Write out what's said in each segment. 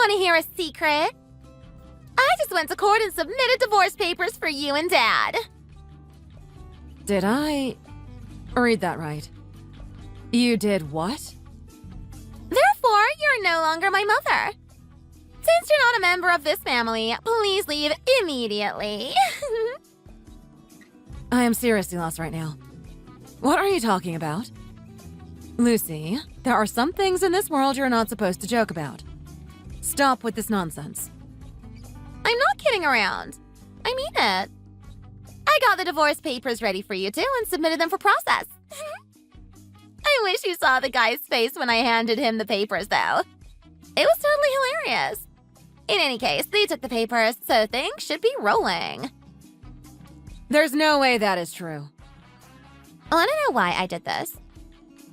Want to hear a secret? I just went to court and submitted divorce papers for you and Dad. Did I read that right? You did what? Therefore, you're no longer my mother. Since you're not a member of this family, please leave immediately. I am seriously lost right now. What are you talking about? Lucy, there are some things in this world you're not supposed to joke about. Stop with this nonsense. I'm not kidding around. I mean it. I got the divorce papers ready for you too and submitted them for process. I wish you saw the guy's face when I handed him the papers, though. It was totally hilarious. In any case, they took the papers, so things should be rolling. There's no way that is true. Want to know why I did this?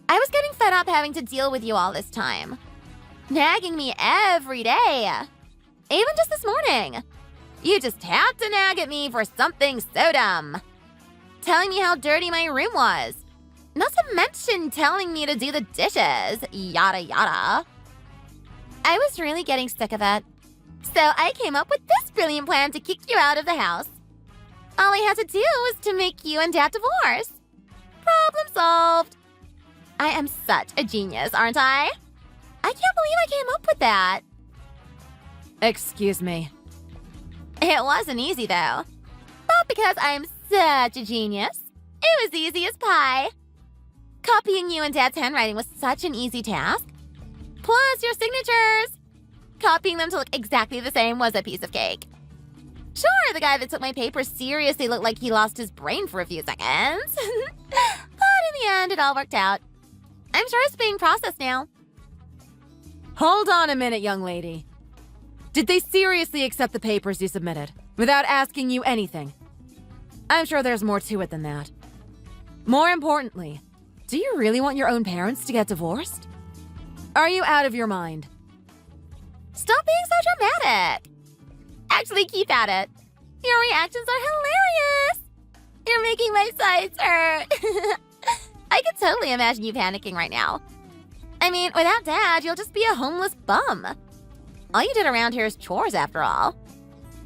I was getting fed up having to deal with you all this time. Nagging me every day. Even just this morning. You just had to nag at me for something so dumb. Telling me how dirty my room was. Not to mention telling me to do the dishes. Yada yada. I was really getting sick of it. So I came up with this brilliant plan to kick you out of the house. All I had to do was to make you and Dad divorce. Problem solved. I am such a genius, aren't I? I can't believe I came up with that. Excuse me. It wasn't easy, though. But because I'm such a genius, it was easy as pie. Copying you and Dad's handwriting was such an easy task. Plus your signatures. Copying them to look exactly the same was a piece of cake. Sure, the guy that took my papers seriously looked like he lost his brain for a few seconds. But in the end, it all worked out. I'm sure it's being processed now. Hold on a minute, young lady. Did they seriously accept the papers you submitted, without asking you anything? I'm sure there's more to it than that. More importantly, do you really want your own parents to get divorced? Are you out of your mind? Stop being so dramatic. Actually, keep at it. Your reactions are hilarious. You're making my sides hurt. I could totally imagine you panicking right now. I mean, without Dad, you'll just be a homeless bum. All you did around here is chores, after all.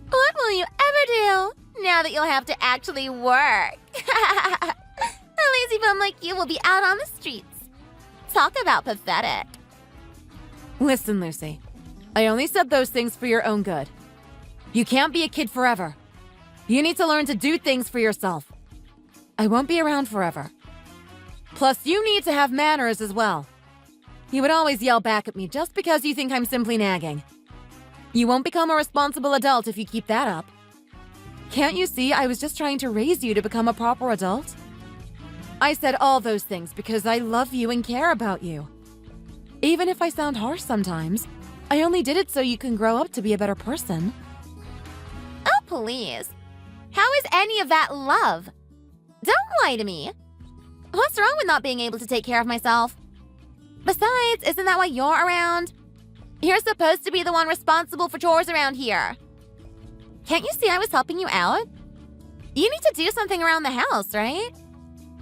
What will you ever do now that you'll have to actually work? A lazy bum like you will be out on the streets. Talk about pathetic. Listen, Lucy. I only said those things for your own good. You can't be a kid forever. You need to learn to do things for yourself. I won't be around forever. Plus, you need to have manners as well. You would always yell back at me just because you think I'm simply nagging. You won't become a responsible adult if you keep that up. Can't you see I was just trying to raise you to become a proper adult? I said all those things because I love you and care about you. Even if I sound harsh sometimes, I only did it so you can grow up to be a better person. Oh, please. How is any of that love? Don't lie to me. What's wrong with not being able to take care of myself? Besides, isn't that why you're around? You're supposed to be the one responsible for chores around here. Can't you see I was helping you out? You need to do something around the house, right?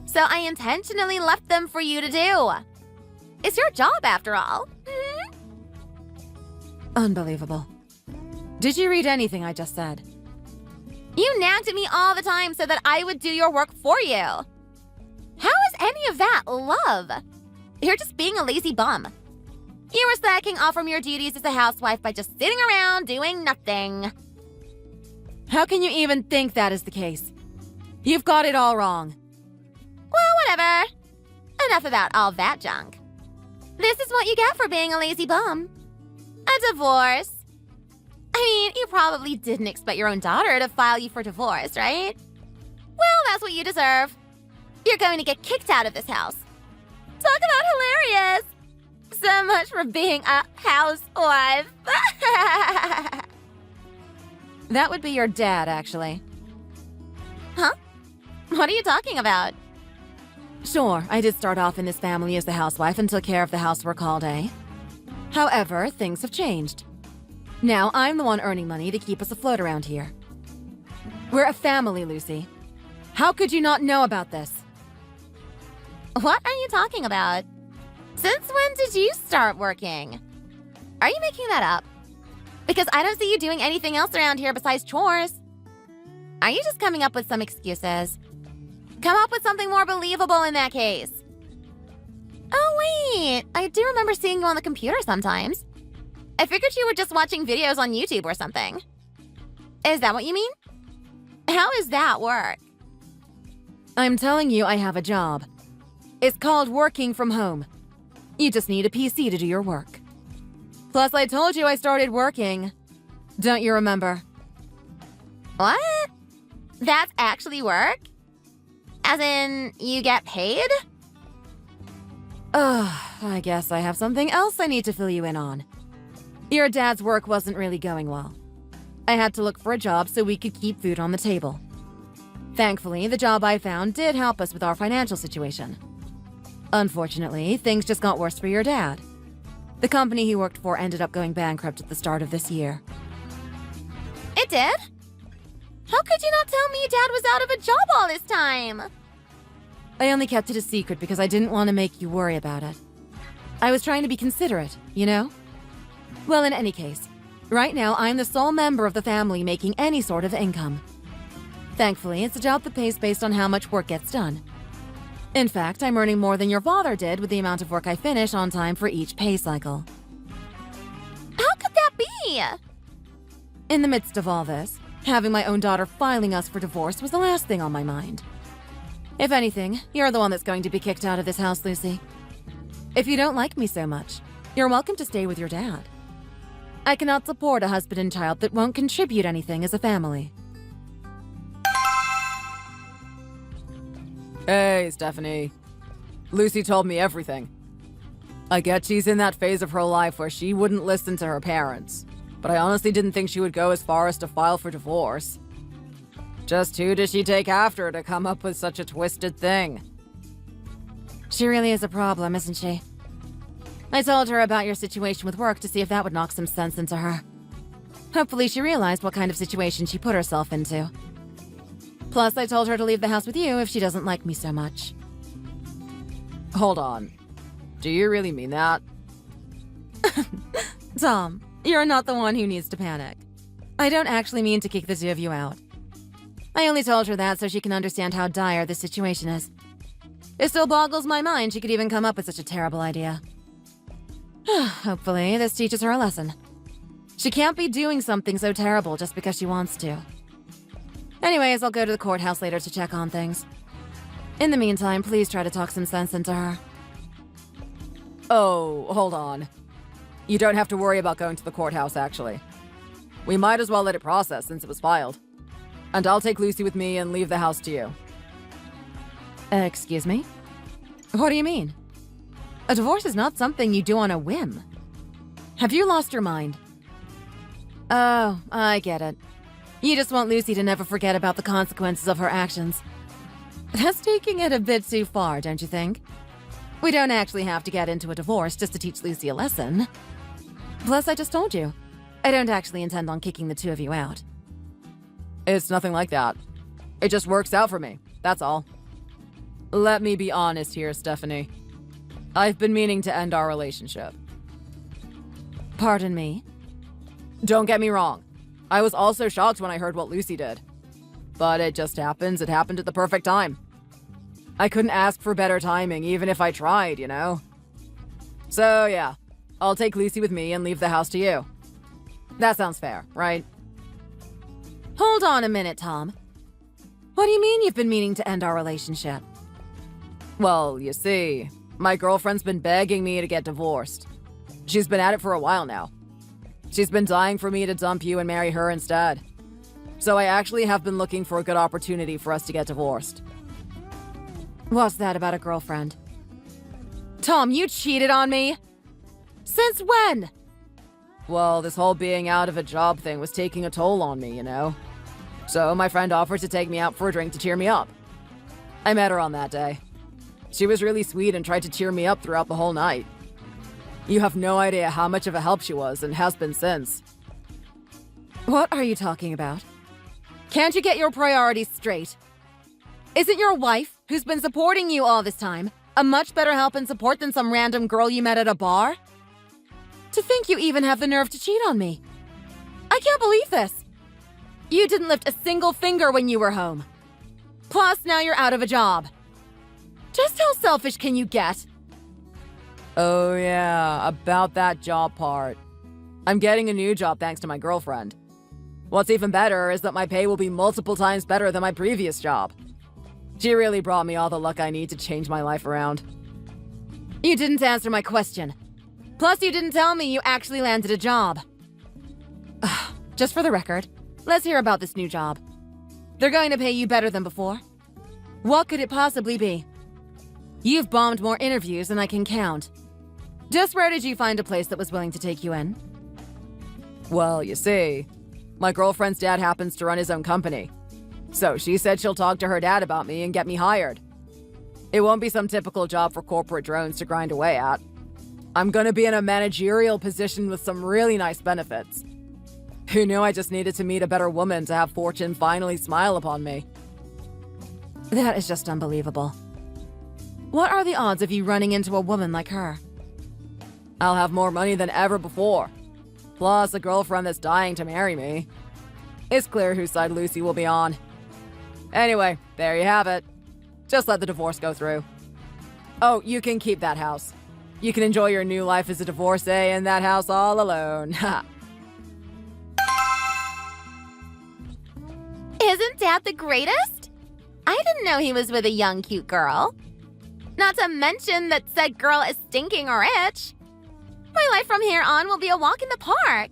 So I intentionally left them for you to do. It's your job, after all. Unbelievable. Did you read anything I just said? You nagged at me all the time so that I would do your work for you. How is any of that love? You're just being a lazy bum. You were slacking off from your duties as a housewife by just sitting around doing nothing. How can you even think that is the case? You've got it all wrong. Well, whatever. Enough about all that junk. This is what you get for being a lazy bum. A divorce. I mean, you probably didn't expect your own daughter to file you for divorce, right? Well, that's what you deserve. You're going to get kicked out of this house. Talk about hilarious. So much for being a housewife. That would be your dad, actually. Huh? What are you talking about? Sure, I did start off in this family as the housewife and took care of the housework all day. However, things have changed. Now I'm the one earning money to keep us afloat around here. We're a family, Lucy. How could you not know about this? What are you talking about? Since when did you start working? Are you making that up? Because I don't see you doing anything else around here besides chores. Are you just coming up with some excuses? Come up with something more believable in that case. Oh, wait. I do remember seeing you on the computer sometimes. I figured you were just watching videos on YouTube or something. Is that what you mean? How does that work? I'm telling you I have a job. It's called working from home. You just need a PC to do your work. Plus, I told you I started working. Don't you remember? What? That's actually work? As in, you get paid? I guess I have something else I need to fill you in on. Your dad's work wasn't really going well. I had to look for a job so we could keep food on the table. Thankfully, the job I found did help us with our financial situation. Unfortunately, things just got worse for your dad. The company he worked for ended up going bankrupt at the start of this year. It did? How could you not tell me Dad was out of a job all this time? I only kept it a secret because I didn't want to make you worry about it. I was trying to be considerate, you know? Well, in any case, right now I'm the sole member of the family making any sort of income. Thankfully, it's a job that pays based on how much work gets done. In fact, I'm earning more than your father did with the amount of work I finish on time for each pay cycle. How could that be? In the midst of all this, having my own daughter filing us for divorce was the last thing on my mind. If anything, you're the one that's going to be kicked out of this house, Lucy. If you don't like me so much, you're welcome to stay with your dad. I cannot support a husband and child that won't contribute anything as a family. Hey, Stephanie. Lucy told me everything. I get she's in that phase of her life where she wouldn't listen to her parents, but I honestly didn't think she would go as far as to file for divorce. Just who does she take after to come up with such a twisted thing? She really is a problem, isn't she? I told her about your situation with work to see if that would knock some sense into her. Hopefully she realized what kind of situation she put herself into. Plus, I told her to leave the house with you if she doesn't like me so much. Hold on. Do you really mean that? Tom, you're not the one who needs to panic. I don't actually mean to kick the two of you out. I only told her that so she can understand how dire the situation is. It still boggles my mind she could even come up with such a terrible idea. Hopefully, this teaches her a lesson. She can't be doing something so terrible just because she wants to. Anyways, I'll go to the courthouse later to check on things. In the meantime, please try to talk some sense into her. Oh, hold on. You don't have to worry about going to the courthouse, actually. We might as well let it process since it was filed. And I'll take Lucy with me and leave the house to you. Excuse me? What do you mean? A divorce is not something you do on a whim. Have you lost your mind? Oh, I get it. You just want Lucy to never forget about the consequences of her actions. That's taking it a bit too far, don't you think? We don't actually have to get into a divorce just to teach Lucy a lesson. Plus, I just told you, I don't actually intend on kicking the two of you out. It's nothing like that. It just works out for me, that's all. Let me be honest here, Stephanie. I've been meaning to end our relationship. Pardon me? Don't get me wrong. I was also shocked when I heard what Lucy did. But it just happens, it happened at the perfect time. I couldn't ask for better timing, even if I tried, you know? So yeah, I'll take Lucy with me and leave the house to you. That sounds fair, right? Hold on a minute, Tom. What do you mean you've been meaning to end our relationship? Well, you see, my girlfriend's been begging me to get divorced. She's been at it for a while now. She's been dying for me to dump you and marry her instead. So I actually have been looking for a good opportunity for us to get divorced. What's that about a girlfriend? Tom, you cheated on me? Since when? Well, this whole being out of a job thing was taking a toll on me, you know? So my friend offered to take me out for a drink to cheer me up. I met her on that day. She was really sweet and tried to cheer me up throughout the whole night. You have no idea how much of a help she was and has been since. What are you talking about? Can't you get your priorities straight? Isn't your wife, who's been supporting you all this time, a much better help and support than some random girl you met at a bar? To think you even have the nerve to cheat on me. can't believe this. You didn't lift a single finger when you were home. Plus, now you're out of a job. Just how selfish can you get? Oh yeah, about that job part. I'm getting a new job thanks to my girlfriend. What's even better is that my pay will be multiple times better than my previous job. She really brought me all the luck I need to change my life around. You didn't answer my question. Plus, you didn't tell me you actually landed a job. Just for the record, let's hear about this new job. They're going to pay you better than before. What could it possibly be? You've bombed more interviews than I can count. Just where did you find a place that was willing to take you in? Well, you see, my girlfriend's dad happens to run his own company. So she said she'll talk to her dad about me and get me hired. It won't be some typical job for corporate drones to grind away at. I'm gonna be in a managerial position with some really nice benefits. Who knew I just needed to meet a better woman to have fortune finally smile upon me? That is just unbelievable. What are the odds of you running into a woman like her? I'll have more money than ever before. Plus a girlfriend that's dying to marry me. It's clear whose side Lucy will be on. Anyway, there you have it. Just let the divorce go through. Oh, you can keep that house. You can enjoy your new life as a divorcee in that house all alone. Isn't Dad the greatest? I didn't know he was with a young, cute girl. Not to mention that said girl is stinking rich. My life from here on will be a walk in the park.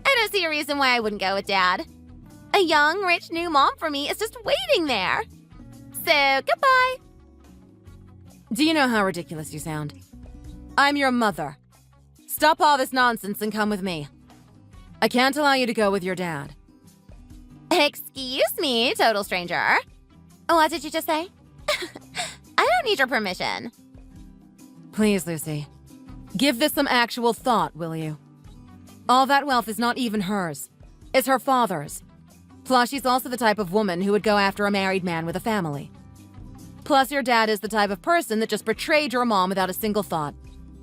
I don't see a reason why I wouldn't go with Dad. A young, rich new mom for me is just waiting there. So, goodbye. Do you know how ridiculous you sound? I'm your mother. Stop all this nonsense and come with me. I can't allow you to go with your dad. Excuse me, total stranger. What did you just say? I don't need your permission. Please, Lucy. Give this some actual thought, will you? All that wealth is not even hers. It's her father's. Plus, she's also the type of woman who would go after a married man with a family. Plus, your dad is the type of person that just betrayed your mom without a single thought,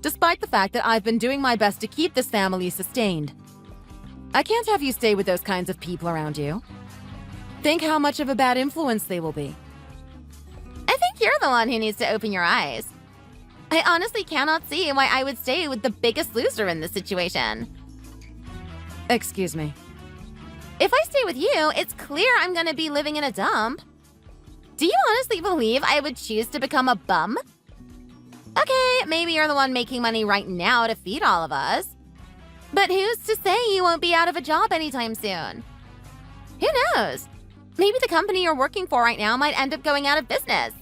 despite the fact that I've been doing my best to keep this family sustained. I can't have you stay with those kinds of people around you. Think how much of a bad influence they will be. I think you're the one who needs to open your eyes. I honestly cannot see why I would stay with the biggest loser in this situation. Excuse me. If I stay with you, it's clear I'm gonna be living in a dump. Do you honestly believe I would choose to become a bum? Okay, maybe you're the one making money right now to feed all of us. But who's to say you won't be out of a job anytime soon? Who knows? Maybe the company you're working for right now might end up going out of business.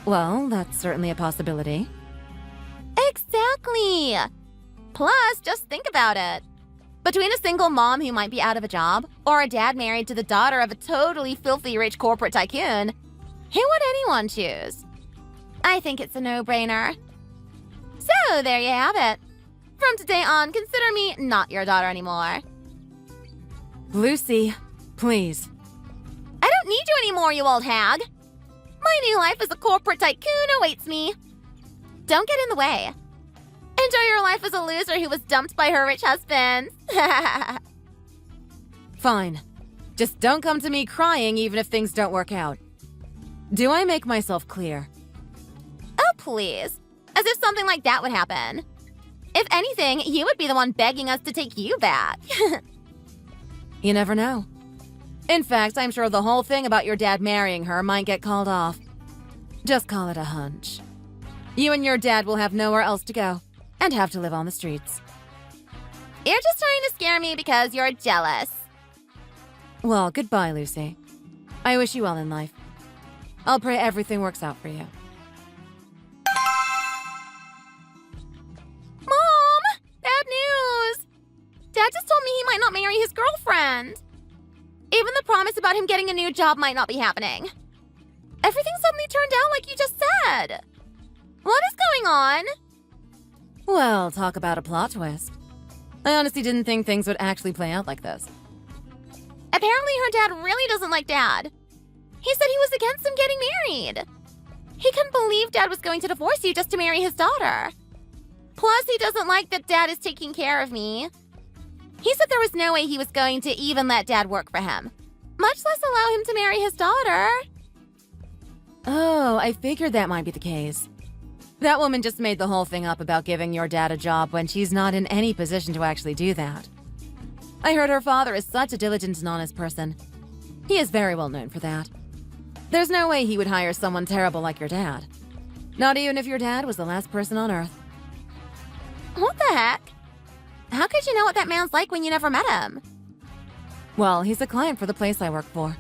Well, that's certainly a possibility. Exactly! Plus, just think about it. Between a single mom who might be out of a job, or a dad married to the daughter of a totally filthy rich corporate tycoon, who would anyone choose? I think it's a no-brainer. So, there you have it. From today on, consider me not your daughter anymore. Lucy, please. I don't need you anymore, you old hag. My new life as a corporate tycoon awaits me. Don't get in the way. Enjoy your life as a loser who was dumped by her rich husband. Fine. Just don't come to me crying even if things don't work out. Do I make myself clear? Oh, please. As if something like that would happen. If anything, you would be the one begging us to take you back. You never know. In fact, I'm sure the whole thing about your dad marrying her might get called off. Just call it a hunch. You and your dad will have nowhere else to go, and have to live on the streets. You're just trying to scare me because you're jealous. Well, goodbye, Lucy. I wish you well in life. I'll pray everything works out for you. Mom! Bad news! Dad just told me he might not marry his girlfriend. Even the promise about him getting a new job might not be happening. Everything suddenly turned out like you just said. What is going on? Well, talk about a plot twist. I honestly didn't think things would actually play out like this. Apparently her dad really doesn't like Dad. He said he was against him getting married. He couldn't believe Dad was going to divorce you just to marry his daughter. Plus, he doesn't like that Dad is taking care of me. He said there was no way he was going to even let Dad work for him, much less allow him to marry his daughter. Oh, I figured that might be the case. That woman just made the whole thing up about giving your dad a job when she's not in any position to actually do that. I heard her father is such a diligent and honest person. He is very well known for that. There's no way he would hire someone terrible like your dad. Not even if your dad was the last person on Earth. What the heck? How could you know what that man's like when you never met him? Well, he's a client for the place I work for.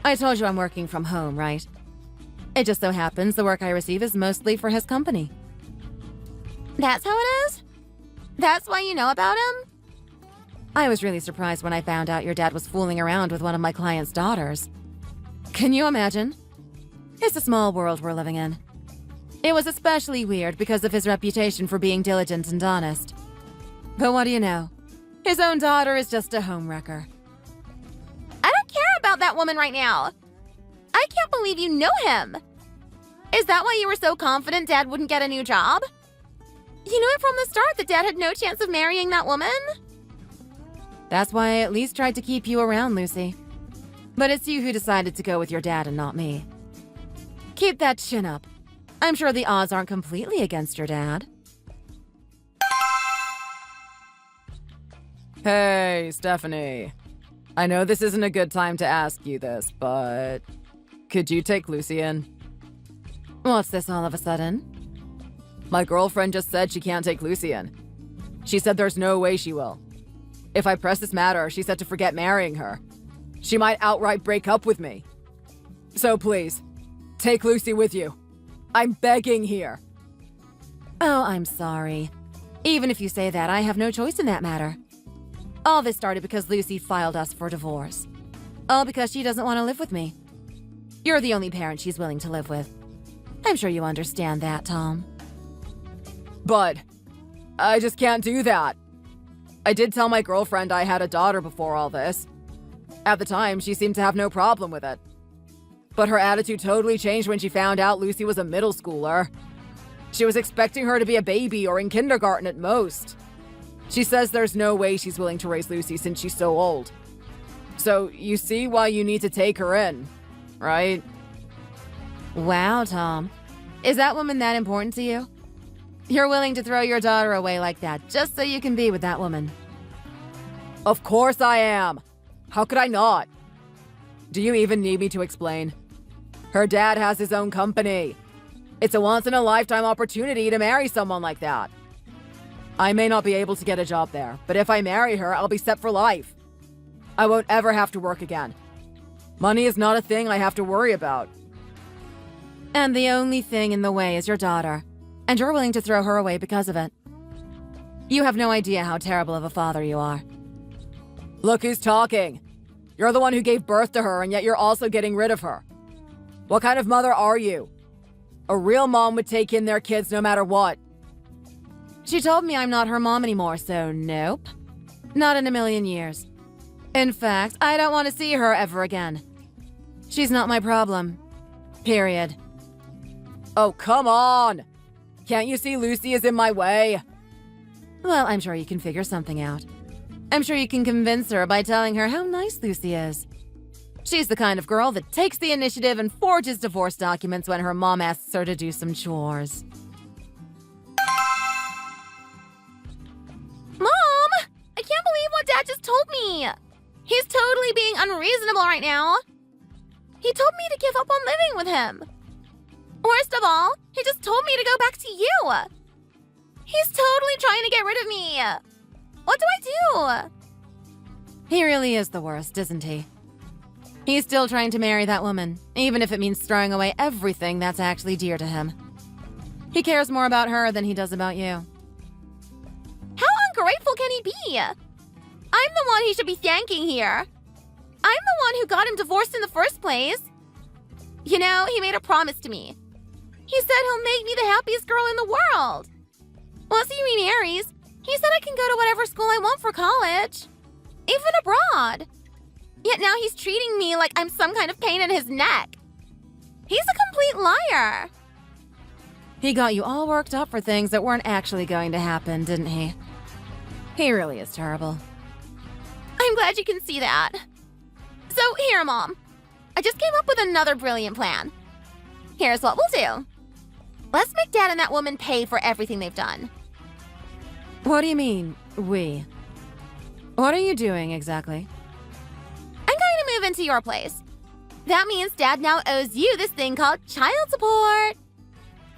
I told you I'm working from home, right? It just so happens the work I receive is mostly for his company. That's how it is? That's why you know about him? I was really surprised when I found out your dad was fooling around with one of my client's daughters. Can you imagine? It's a small world we're living in. It was especially weird because of his reputation for being diligent and honest. But what do you know? His own daughter is just a homewrecker. I don't care about that woman right now. I can't believe you know him. Is that why you were so confident Dad wouldn't get a new job? You knew it from the start that Dad had no chance of marrying that woman? That's why I at least tried to keep you around, Lucy. But it's you who decided to go with your dad and not me. Keep that chin up. I'm sure the odds aren't completely against your dad. Hey, Stephanie. I know this isn't a good time to ask you this, but could you take Lucy in? What's this all of a sudden? My girlfriend just said she can't take Lucy in. She said there's no way she will. If I press this matter, she said to forget marrying her. She might outright break up with me. So please, take Lucy with you. I'm begging here. Oh, I'm sorry. Even if you say that, I have no choice in that matter. All this started because Lucy filed us for divorce. All because she doesn't want to live with me. You're the only parent she's willing to live with. I'm sure you understand that, Tom. But I just can't do that. I did tell my girlfriend I had a daughter before all this. At the time, she seemed to have no problem with it. But her attitude totally changed when she found out Lucy was a middle schooler. She was expecting her to be a baby or in kindergarten at most. She says there's no way she's willing to raise Lucy since she's so old. So you see why you need to take her in, right? Wow, Tom. Is that woman that important to you? You're willing to throw your daughter away like that just so you can be with that woman? Of course I am. How could I not? Do you even need me to explain? Her dad has his own company. It's a once-in-a-lifetime opportunity to marry someone like that. I may not be able to get a job there, but if I marry her, I'll be set for life. I won't ever have to work again. Money is not a thing I have to worry about. And the only thing in the way is your daughter, and you're willing to throw her away because of it. You have no idea how terrible of a father you are. Look who's talking. You're the one who gave birth to her, and yet you're also getting rid of her. What kind of mother are you? A real mom would take in their kids no matter what. She told me I'm not her mom anymore, so nope. Not in a million years. In fact, I don't want to see her ever again. She's not my problem. Period. Oh, come on! Can't you see Lucy is in my way? Well, I'm sure you can figure something out. I'm sure you can convince her by telling her how nice Lucy is. She's the kind of girl that takes the initiative and forges divorce documents when her mom asks her to do some chores. Mom! I can't believe what Dad just told me! He's totally being unreasonable right now. He told me to give up on living with him. Worst of all, he just told me to go back to you. He's totally trying to get rid of me. What do I do? He really is the worst, isn't he? He's still trying to marry that woman, even if it means throwing away everything that's actually dear to him. He cares more about her than he does about you. How ungrateful can he be? I'm the one he should be thanking here. I'm the one who got him divorced in the first place. You know, he made a promise to me. He said he'll make me the happiest girl in the world. Once he remarries, he said I can go to whatever school I want for college. Even abroad. Yet now he's treating me like I'm some kind of pain in his neck. He's a complete liar. He got you all worked up for things that weren't actually going to happen, didn't he? He really is terrible. I'm glad you can see that. So, here, Mom. I just came up with another brilliant plan. Here's what we'll do. Let's make Dad and that woman pay for everything they've done. What do you mean, we? What are you doing exactly? I'm going to move into your place. That means Dad now owes you this thing called child support.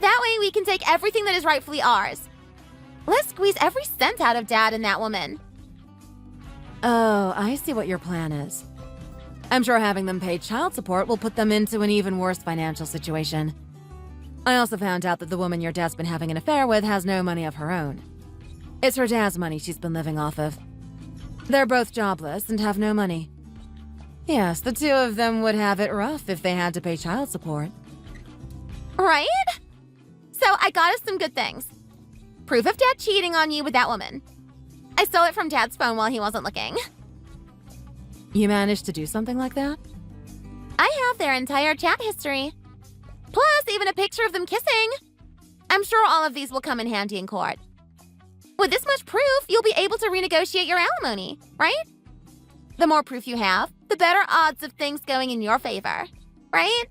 That way we can take everything that is rightfully ours. Let's squeeze every cent out of Dad and that woman. Oh, I see what your plan is. I'm sure having them pay child support will put them into an even worse financial situation. I also found out that the woman your dad's been having an affair with has no money of her own. It's her dad's money she's been living off of. They're both jobless and have no money. Yes, the two of them would have it rough if they had to pay child support. Right? So I got us some good things. Proof of Dad cheating on you with that woman. I stole it from Dad's phone while he wasn't looking. You managed to do something like that? I have their entire chat history. Plus, even a picture of them kissing. I'm sure all of these will come in handy in court. With this much proof, you'll be able to renegotiate your alimony, right? The more proof you have, the better odds of things going in your favor, right?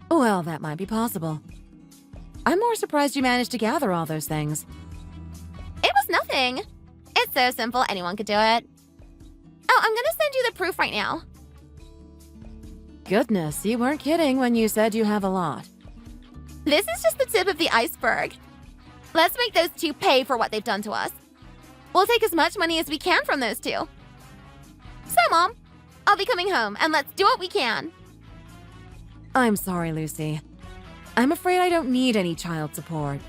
Well, that might be possible. I'm more surprised you managed to gather all those things. It was nothing. It's so simple, anyone could do it. Oh, I'm gonna send you the proof right now. Goodness, you weren't kidding when you said you have a lot. This is just the tip of the iceberg. Let's make those two pay for what they've done to us. We'll take as much money as we can from those two. So, Mom, I'll be coming home, and let's do what we can. I'm sorry, Lucy. I'm afraid I don't need any child support.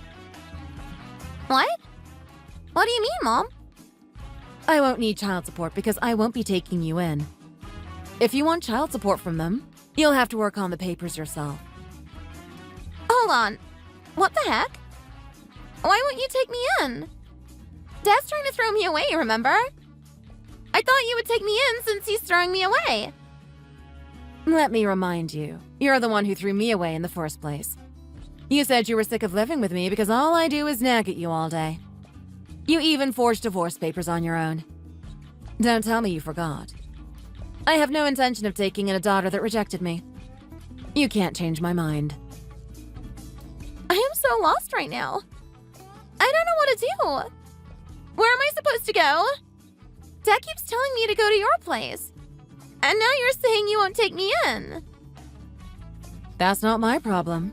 What? What do you mean, Mom? I won't need child support because I won't be taking you in. If you want child support from them, you'll have to work on the papers yourself. Hold on. What the heck? Why won't you take me in? Dad's trying to throw me away, remember? I thought you would take me in since he's throwing me away. Let me remind you, you're the one who threw me away in the first place. You said you were sick of living with me because all I do is nag at you all day. You even forged divorce papers on your own. Don't tell me you forgot. I have no intention of taking in a daughter that rejected me. You can't change my mind. I am so lost right now. I don't know what to do. Where am I supposed to go? Dad keeps telling me to go to your place. And now you're saying you won't take me in. That's not my problem.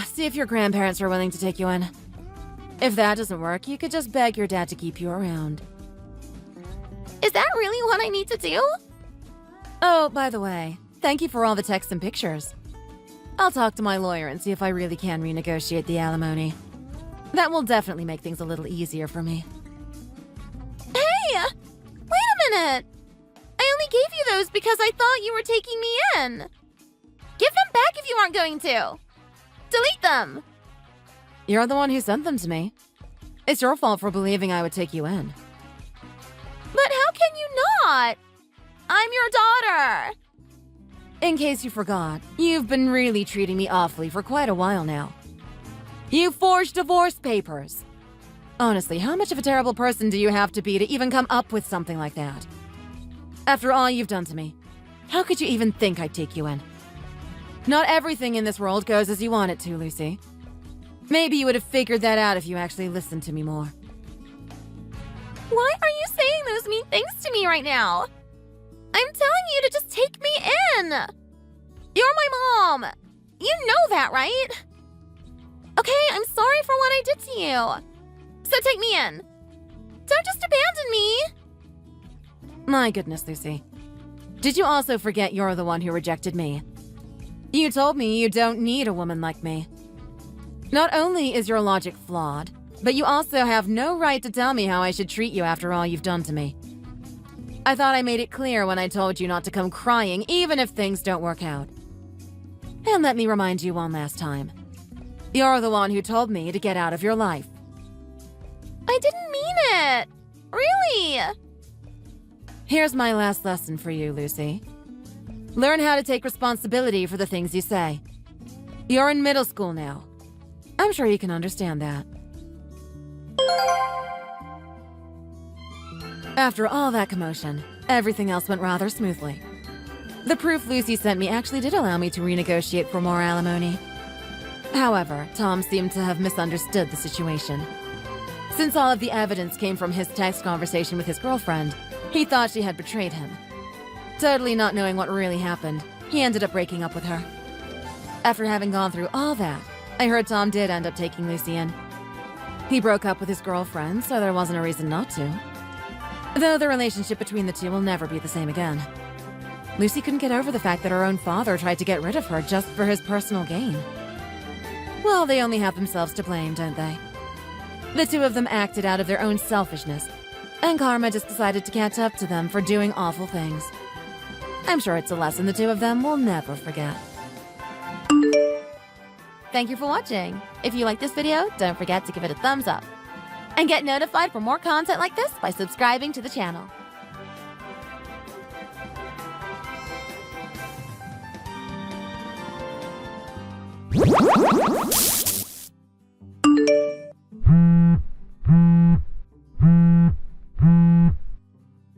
See if your grandparents are willing to take you in. If that doesn't work, you could just beg your dad to keep you around. Is that really what I need to do? Oh, by the way, thank you for all the texts and pictures. I'll talk to my lawyer and see if I really can renegotiate the alimony. That will definitely make things a little easier for me. Hey! Wait a minute! I only gave you those because I thought you were taking me in. Give them back if you aren't going to. Delete them. You're the one who sent them to me. It's your fault for believing I would take you in. But how can you not? I'm your daughter. In case you forgot, you've been really treating me awfully for quite a while now. You forged divorce papers. Honestly, how much of a terrible person do you have to be to even come up with something like that? After all you've done to me, how could you even think I'd take you in? Not everything in this world goes as you want it to, Lucy. Maybe you would have figured that out if you actually listened to me more. Why are you saying those mean things to me right now? I'm telling you to just take me in. You're my mom. You know that, right? Okay, I'm sorry for what I did to you. So take me in. Don't just abandon me. My goodness, Lucy. Did you also forget you're the one who rejected me? You told me you don't need a woman like me. Not only is your logic flawed, but you also have no right to tell me how I should treat you after all you've done to me. I thought I made it clear when I told you not to come crying even if things don't work out. And let me remind you one last time. You're the one who told me to get out of your life. I didn't mean it. Really? Here's my last lesson for you, Lucy. Learn how to take responsibility for the things you say. You're in middle school now. I'm sure you can understand that. After all that commotion, everything else went rather smoothly. The proof Lucy sent me actually did allow me to renegotiate for more alimony. However, Tom seemed to have misunderstood the situation. Since all of the evidence came from his text conversation with his girlfriend, he thought she had betrayed him. Totally not knowing what really happened, he ended up breaking up with her. After having gone through all that, I heard Tom did end up taking Lucy in. He broke up with his girlfriend, so there wasn't a reason not to. Though the relationship between the two will never be the same again. Lucy couldn't get over the fact that her own father tried to get rid of her just for his personal gain. Well, they only have themselves to blame, don't they? The two of them acted out of their own selfishness, and karma just decided to catch up to them for doing awful things. I'm sure it's a lesson the two of them will never forget. Thank you for watching. If you like this video, don't forget to give it a thumbs up. And get notified for more content like this by subscribing to the channel.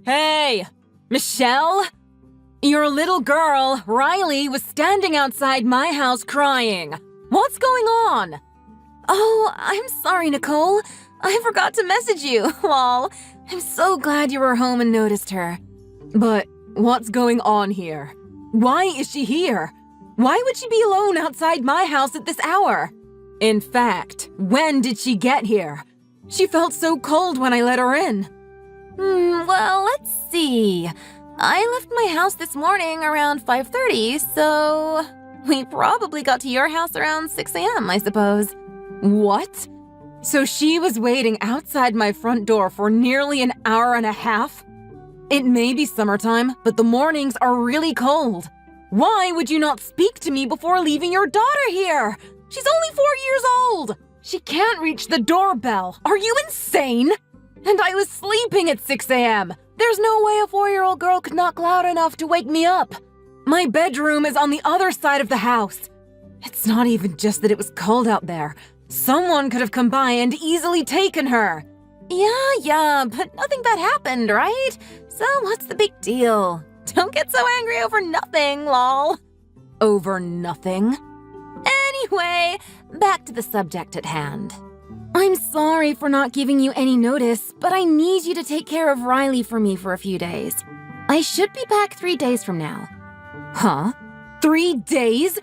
Hey, Michelle? Your little girl, Riley, was standing outside my house crying. What's going on? Oh, I'm sorry, Nicole. I forgot to message you. Lol. I'm so glad you were home and noticed her. But what's going on here? Why is she here? Why would she be alone outside my house at this hour? In fact, when did she get here? She felt so cold when I let her in. Well, let's see. I left my house this morning around 5:30, so we probably got to your house around 6 a.m., I suppose. What? So she was waiting outside my front door for nearly an hour and a half? It may be summertime, but the mornings are really cold. Why would you not speak to me before leaving your daughter here? She's only 4 years old. She can't reach the doorbell. Are you insane? And I was sleeping at 6 a.m. There's no way a 4-year-old girl could knock loud enough to wake me up. My bedroom is on the other side of the house. It's not even just that it was cold out there. Someone could have come by and easily taken her. Yeah, but nothing bad happened, right? So what's the big deal? Don't get so angry over nothing, lol. Over nothing? Anyway, back to the subject at hand. I'm sorry for not giving you any notice, but I need you to take care of Riley for me for a few days. I should be back 3 days from now. Huh? 3 days?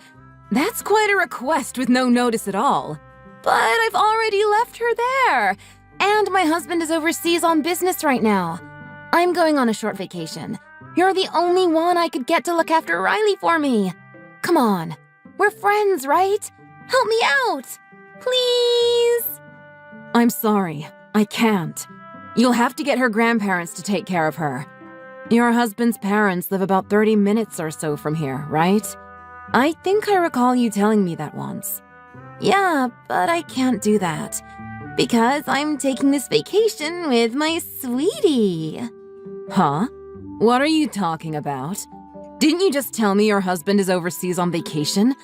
That's quite a request with no notice at all. But I've already left her there. And my husband is overseas on business right now. I'm going on a short vacation. You're the only one I could get to look after Riley for me. Come on. We're friends, right? Help me out. Please. I'm sorry. I can't. You'll have to get her grandparents to take care of her. Your husband's parents live about 30 minutes or so from here, right? I think I recall you telling me that once. Yeah, but I can't do that. Because I'm taking this vacation with my sweetie. Huh? What are you talking about? Didn't you just tell me your husband is overseas on vacation?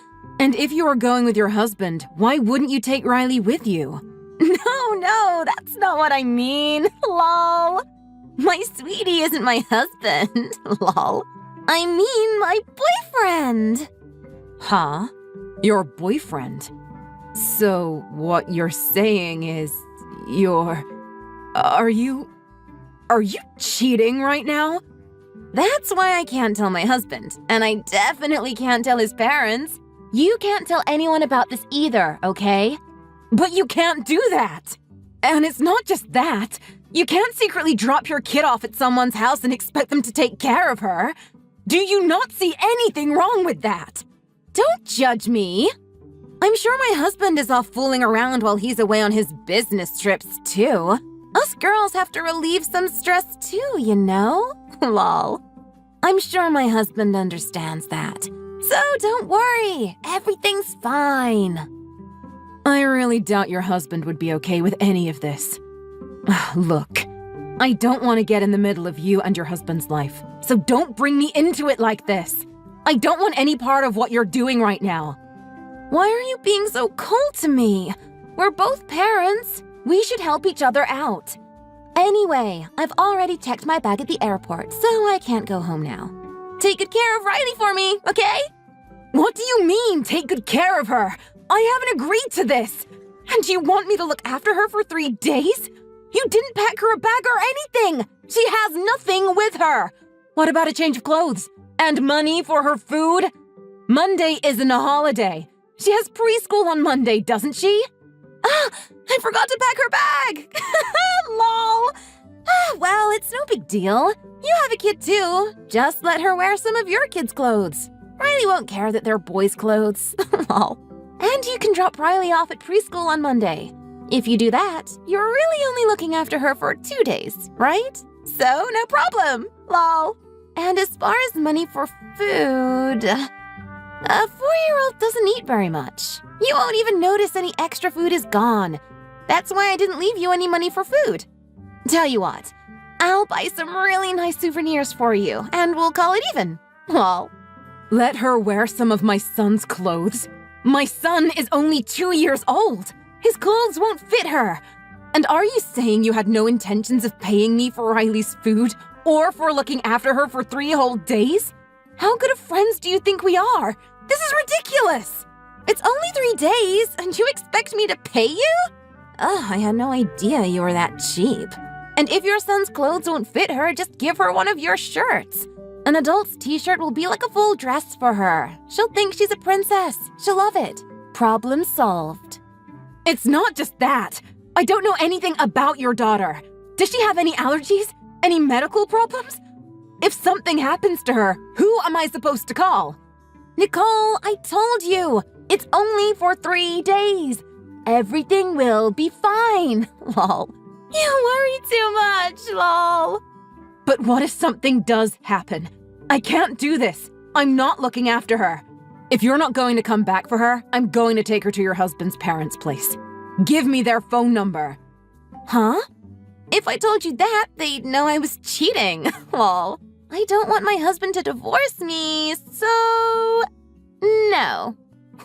And if you are going with your husband, why wouldn't you take Riley with you? No, that's not what I mean. Lol. My sweetie isn't my husband. Lol. I mean my boyfriend. Huh? Your boyfriend? So what you're saying is Are you cheating right now? That's why I can't tell my husband, and I definitely can't tell his parents. You can't tell anyone about this either, okay? But you can't do that! And it's not just that. You can't secretly drop your kid off at someone's house and expect them to take care of her. Do you not see anything wrong with that? Don't judge me. I'm sure my husband is off fooling around while he's away on his business trips, too. Us girls have to relieve some stress, too, you know? Lol. I'm sure my husband understands that. So don't worry. Everything's fine. I really doubt your husband would be okay with any of this. Look, I don't want to get in the middle of you and your husband's life, so don't bring me into it like this. I don't want any part of what you're doing right now. Why are you being so cold to me? We're both parents. We should help each other out. Anyway, I've already checked my bag at the airport, so I can't go home now. Take good care of Riley for me, okay? What do you mean, take good care of her? I haven't agreed to this. And you want me to look after her for 3 days? You didn't pack her a bag or anything. She has nothing with her. What about a change of clothes? And money for her food? Monday isn't a holiday. She has preschool on Monday, doesn't she? Ah, I forgot to pack her bag! Lol! Well, it's no big deal. You have a kid too. Just let her wear some of your kids' clothes. Riley won't care that they're boys' clothes. Lol. And you can drop Riley off at preschool on Monday. If you do that, you're really only looking after her for 2 days, right? So, no problem. Lol. And as far as money for food, a 4-year-old doesn't eat very much. You won't even notice any extra food is gone. That's why I didn't leave you any money for food. Tell you what, I'll buy some really nice souvenirs for you, and we'll call it even. Lol. Let her wear some of my son's clothes? My son is only 2 years old. His clothes won't fit her. And are you saying you had no intentions of paying me for Riley's food or for looking after her for 3 whole days? How good of friends do you think we are? This is ridiculous. It's only 3 days, and you expect me to pay you? Ugh, I had no idea you were that cheap. And if your son's clothes won't fit her, just give her one of your shirts. An adult's t-shirt will be like a full dress for her. She'll think she's a princess. She'll love it. Problem solved. It's not just that. I don't know anything about your daughter. Does she have any allergies? Any medical problems? If something happens to her, who am I supposed to call? Nicole, I told you. It's only for 3 days. Everything will be fine. Lol. You worry too much, lol. But what if something does happen? I can't do this. I'm not looking after her. If you're not going to come back for her, I'm going to take her to your husband's parents' place. Give me their phone number. Huh? If I told you that, they'd know I was cheating. Lol. I don't want my husband to divorce me, so... no.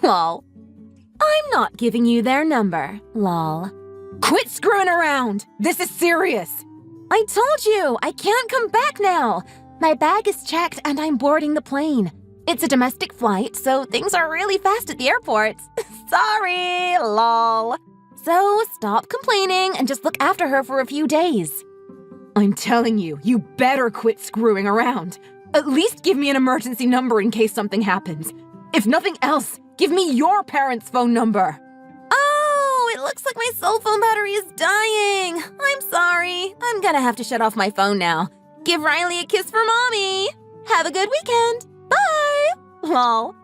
Lol. I'm not giving you their number. Lol. Quit screwing around! This is serious! I told you, I can't come back now. My bag is checked and I'm boarding the plane. It's a domestic flight, so things are really fast at the airport. Sorry, lol. So stop complaining and just look after her for a few days. I'm telling you, you better quit screwing around. At least give me an emergency number in case something happens. If nothing else, give me your parents' phone number. Oh, it looks like my cell phone battery is dying. I'm sorry. I'm gonna have to shut off my phone now. Give Riley a kiss for mommy. Have a good weekend. Bye. Lol.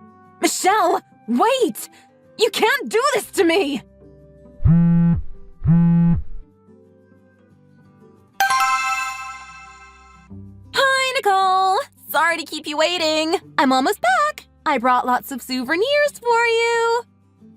Michelle, wait! You can't do this to me! Hi, Nicole. Sorry to keep you waiting. I'm almost back. I brought lots of souvenirs for you.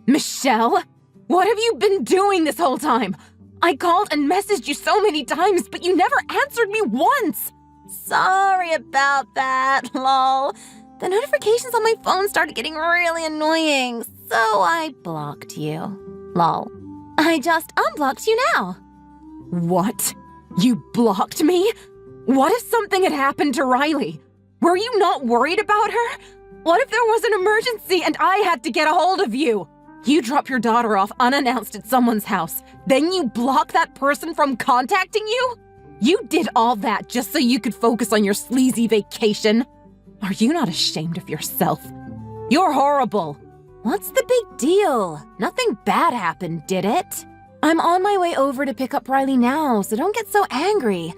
Michelle, what have you been doing this whole time? I called and messaged you so many times, but you never answered me once. Sorry about that, lol. The notifications on my phone started getting really annoying, so I blocked you. Lol. I just unblocked you now. What? You blocked me? What if something had happened to Riley? Were you not worried about her? What if there was an emergency and I had to get a hold of you? You drop your daughter off unannounced at someone's house, then you block that person from contacting you? You did all that just so you could focus on your sleazy vacation. Are you not ashamed of yourself? You're horrible. What's the big deal? Nothing bad happened, did it? I'm on my way over to pick up Riley now, so don't get so angry.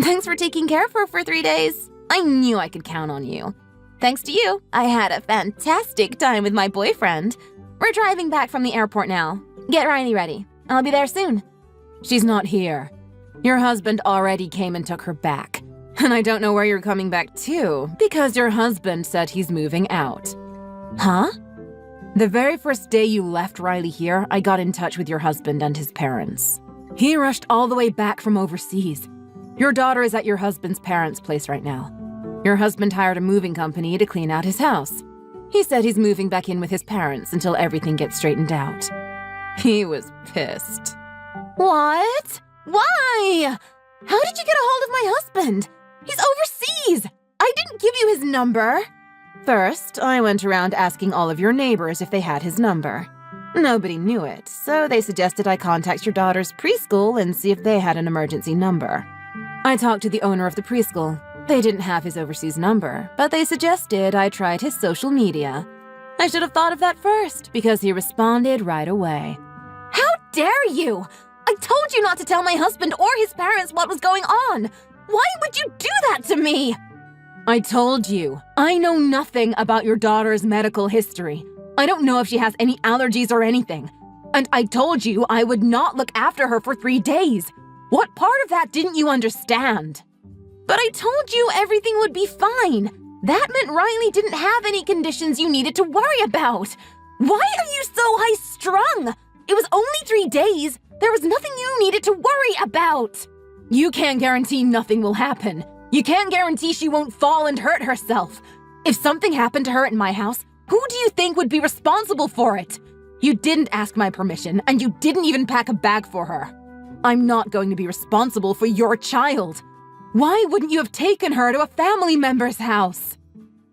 Thanks for taking care of her for 3 days. I knew I could count on you. Thanks to you, I had a fantastic time with my boyfriend. We're driving back from the airport now. Get Riley ready. I'll be there soon. She's not here. Your husband already came and took her back. And I don't know where you're coming back to, because your husband said he's moving out. Huh? The very first day you left Riley here, I got in touch with your husband and his parents. He rushed all the way back from overseas. Your daughter is at your husband's parents' place right now. Your husband hired a moving company to clean out his house. He said he's moving back in with his parents until everything gets straightened out. He was pissed. What? Why? How did you get a hold of my husband? He's overseas! I didn't give you his number! First, I went around asking all of your neighbors if they had his number. Nobody knew it, so they suggested I contact your daughter's preschool and see if they had an emergency number. I talked to the owner of the preschool. They didn't have his overseas number, but they suggested I tried his social media. I should have thought of that first, because he responded right away. How dare you! I told you not to tell my husband or his parents what was going on! Why would you do that to me? I told you, I know nothing about your daughter's medical history. I don't know if she has any allergies or anything. And I told you I would not look after her for 3 days. What part of that didn't you understand? But I told you everything would be fine. That meant Riley didn't have any conditions you needed to worry about. Why are you so high-strung? It was only 3 days. There was nothing you needed to worry about. You can't guarantee nothing will happen. You can't guarantee she won't fall and hurt herself. If something happened to her in my house, who do you think would be responsible for it? You didn't ask my permission, and you didn't even pack a bag for her. I'm not going to be responsible for your child. Why wouldn't you have taken her to a family member's house?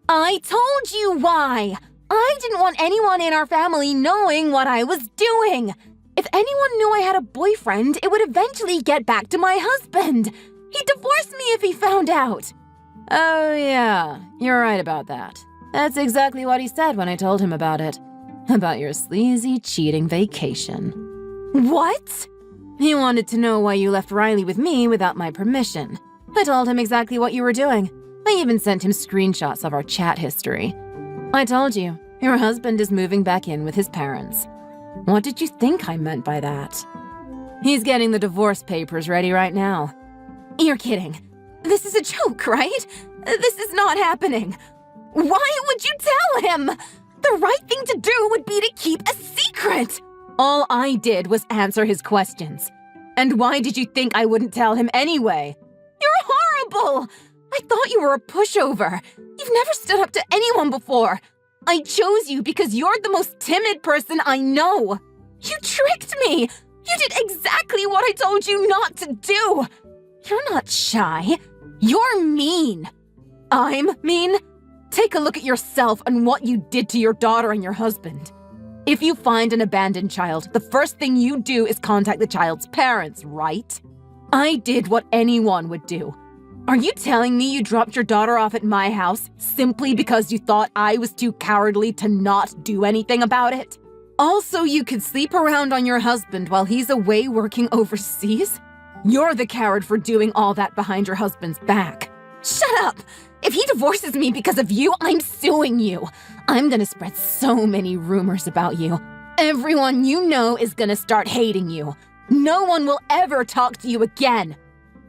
I told you why. I didn't want anyone in our family knowing what I was doing. If anyone knew I had a boyfriend, it would eventually get back to my husband. He'd divorce me if he found out. Oh, yeah, you're right about that. That's exactly what he said when I told him about it. About your sleazy, cheating vacation. What? He wanted to know why you left Riley with me without my permission. I told him exactly what you were doing. I even sent him screenshots of our chat history. I told you, your husband is moving back in with his parents. What did you think I meant by that? He's getting the divorce papers ready right now. You're kidding. This is a joke, right? This is not happening. Why would you tell him? The right thing to do would be to keep a secret. All I did was answer his questions. And why did you think I wouldn't tell him anyway? You're horrible! I thought you were a pushover. You've never stood up to anyone before. I chose you because you're the most timid person I know. You tricked me. You did exactly what I told you not to do. You're not shy. You're mean. I'm mean? Take a look at yourself and what you did to your daughter and your husband. If you find an abandoned child, the first thing you do is contact the child's parents, right? I did what anyone would do. Are you telling me you dropped your daughter off at my house simply because you thought I was too cowardly to not do anything about it? Also, you could sleep around on your husband while he's away working overseas? You're the coward for doing all that behind your husband's back. Shut up! If he divorces me because of you, I'm suing you. I'm gonna spread so many rumors about you. Everyone you know is gonna start hating you. No one will ever talk to you again.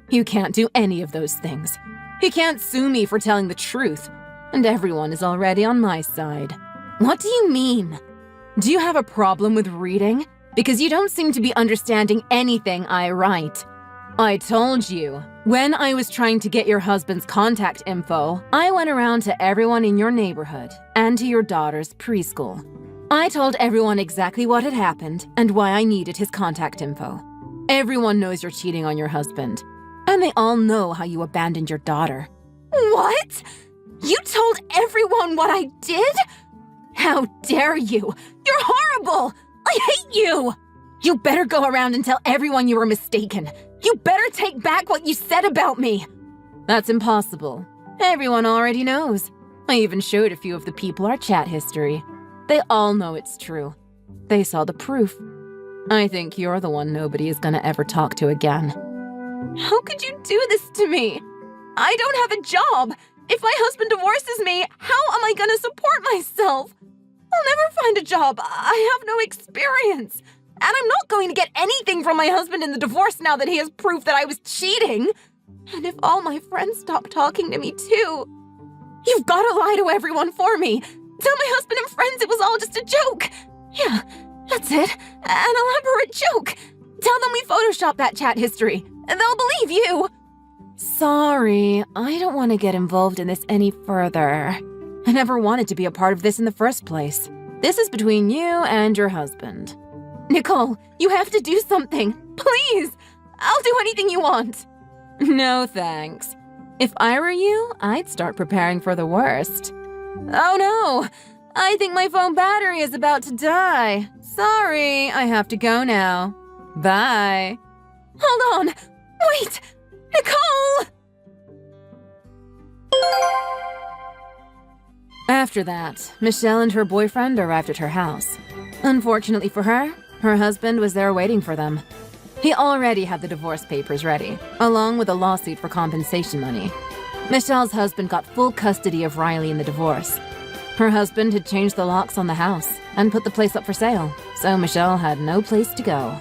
You can't do any of those things. You can't sue me for telling the truth, and everyone is already on my side. What do you mean? Do you have a problem with reading? Because you don't seem to be understanding anything I write. I told you, when I was trying to get your husband's contact info, I went around to everyone in your neighborhood and to your daughter's preschool. I told everyone exactly what had happened and why I needed his contact info. Everyone knows you're cheating on your husband, and they all know how you abandoned your daughter. What? You told everyone what I did? How dare you? You're horrible! I hate you! You better go around and tell everyone you were mistaken. You better take back what you said about me. That's impossible. Everyone already knows. I even showed a few of the people our chat history. They all know it's true. They saw the proof. I think you're the one nobody is gonna ever talk to again. How could you do this to me? I don't have a job. If my husband divorces me, how am I gonna support myself? I'll never find a job. I have no experience. And I'm not going to get anything from my husband in the divorce now that he has proof that I was cheating. And if all my friends stop talking to me too, you've got to lie to everyone for me. Tell my husband and friends it was all just a joke. Yeah, that's it. An elaborate joke. Tell them we photoshopped that chat history. They'll believe you. Sorry, I don't want to get involved in this any further. I never wanted to be a part of this in the first place. This is between you and your husband. Nicole, you have to do something. Please! I'll do anything you want. No thanks. If I were you, I'd start preparing for the worst. Oh no! I think my phone battery is about to die. Sorry, I have to go now. Bye. Hold on! Wait! Nicole! After that, Michelle and her boyfriend arrived at her house. Unfortunately for her, her husband was there waiting for them. He already had the divorce papers ready, along with a lawsuit for compensation money. Michelle's husband got full custody of Riley in the divorce. Her husband had changed the locks on the house and put the place up for sale, so Michelle had no place to go.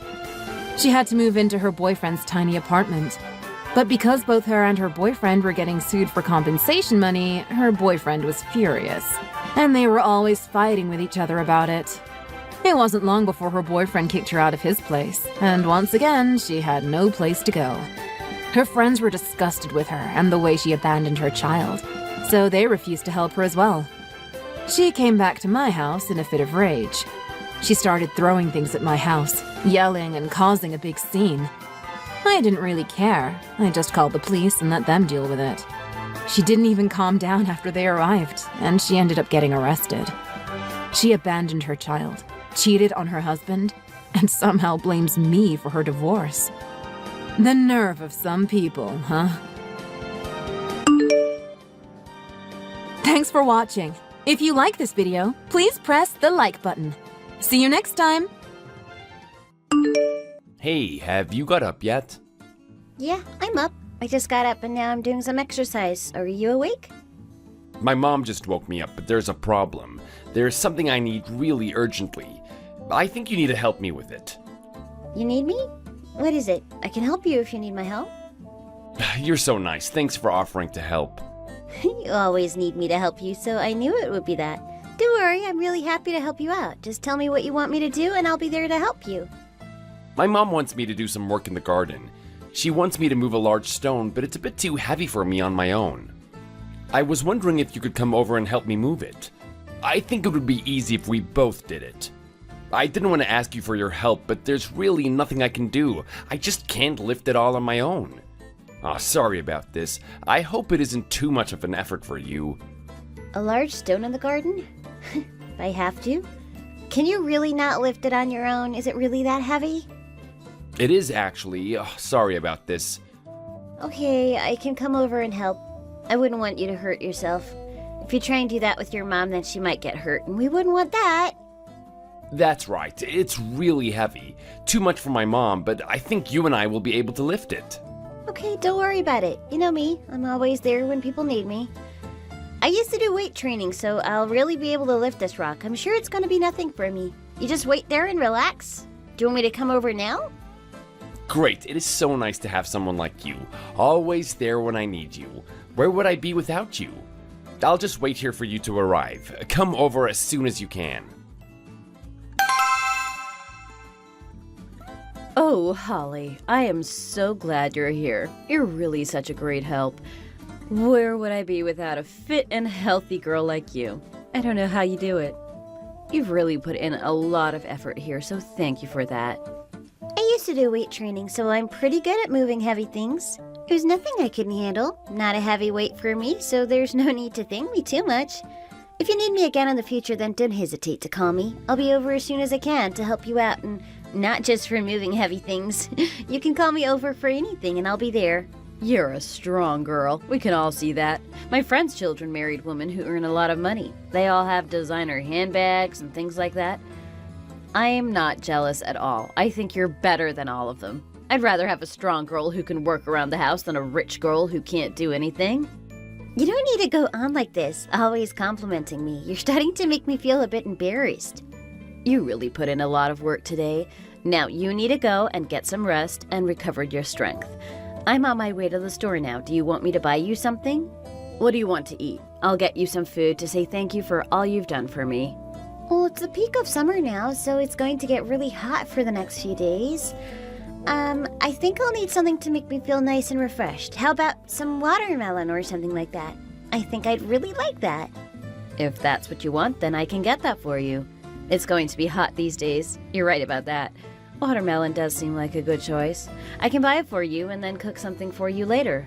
She had to move into her boyfriend's tiny apartment. But because both her and her boyfriend were getting sued for compensation money, her boyfriend was furious. And they were always fighting with each other about it. It wasn't long before her boyfriend kicked her out of his place, and once again, she had no place to go. Her friends were disgusted with her and the way she abandoned her child, so they refused to help her as well. She came back to my house in a fit of rage. She started throwing things at my house, yelling and causing a big scene. I didn't really care. I just called the police and let them deal with it. She didn't even calm down after they arrived, and she ended up getting arrested. She abandoned her child, cheated on her husband, and somehow blames me for her divorce. The nerve of some people, huh? Thanks for watching. If you like this video, please press the like button. See you next time! Hey, have you got up yet? Yeah, I'm up. I just got up and now I'm doing some exercise. Are you awake? My mom just woke me up, but there's a problem. There's something I need really urgently. I think you need to help me with it. You need me? What is it? I can help you if you need my help. You're so nice. Thanks for offering to help. You always need me to help you, so I knew it would be that. Don't worry, I'm really happy to help you out. Just tell me what you want me to do and I'll be there to help you. My mom wants me to do some work in the garden. She wants me to move a large stone, but it's a bit too heavy for me on my own. I was wondering if you could come over and help me move it. I think it would be easy if we both did it. I didn't want to ask you for your help, but there's really nothing I can do. I just can't lift it all on my own. Ah, sorry about this. I hope it isn't too much of an effort for you. A large stone in the garden? If I have to? Can you really not lift it on your own? Is it really that heavy? It is actually. Sorry about this. Okay, I can come over and help. I wouldn't want you to hurt yourself. If you try and do that with your mom, then she might get hurt, and we wouldn't want that. That's right. It's really heavy. Too much for my mom, but I think you and I will be able to lift it. Okay, don't worry about it. You know me, I'm always there when people need me. I used to do weight training, so I'll really be able to lift this rock. I'm sure it's going to be nothing for me. You just wait there and relax. Do you want me to come over now? Great. It is so nice to have someone like you. Always there when I need you. Where would I be without you? I'll just wait here for you to arrive. Come over as soon as you can. Oh, Holly, I am so glad you're here. You're really such a great help. Where would I be without a fit and healthy girl like you? I don't know how you do it. You've really put in a lot of effort here, so thank you for that. I used to do weight training, so I'm pretty good at moving heavy things. There's nothing I couldn't handle. Not a heavy weight for me, so there's no need to thank me too much. If you need me again in the future, then don't hesitate to call me. I'll be over as soon as I can to help you out, and not just for moving heavy things. You can call me over for anything, and I'll be there. You're a strong girl. We can all see that. My friend's children married women who earn a lot of money. They all have designer handbags and things like that. I am not jealous at all. I think you're better than all of them. I'd rather have a strong girl who can work around the house than a rich girl who can't do anything. You don't need to go on like this, always complimenting me. You're starting to make me feel a bit embarrassed. You really put in a lot of work today. Now you need to go and get some rest and recover your strength. I'm on my way to the store now. Do you want me to buy you something? What do you want to eat? I'll get you some food to say thank you for all you've done for me. Well, it's the peak of summer now, so it's going to get really hot for the next few days. I think I'll need something to make me feel nice and refreshed. How about some watermelon or something like that? I think I'd really like that. If that's what you want, then I can get that for you. It's going to be hot these days. You're right about that. Watermelon does seem like a good choice. I can buy it for you and then cook something for you later.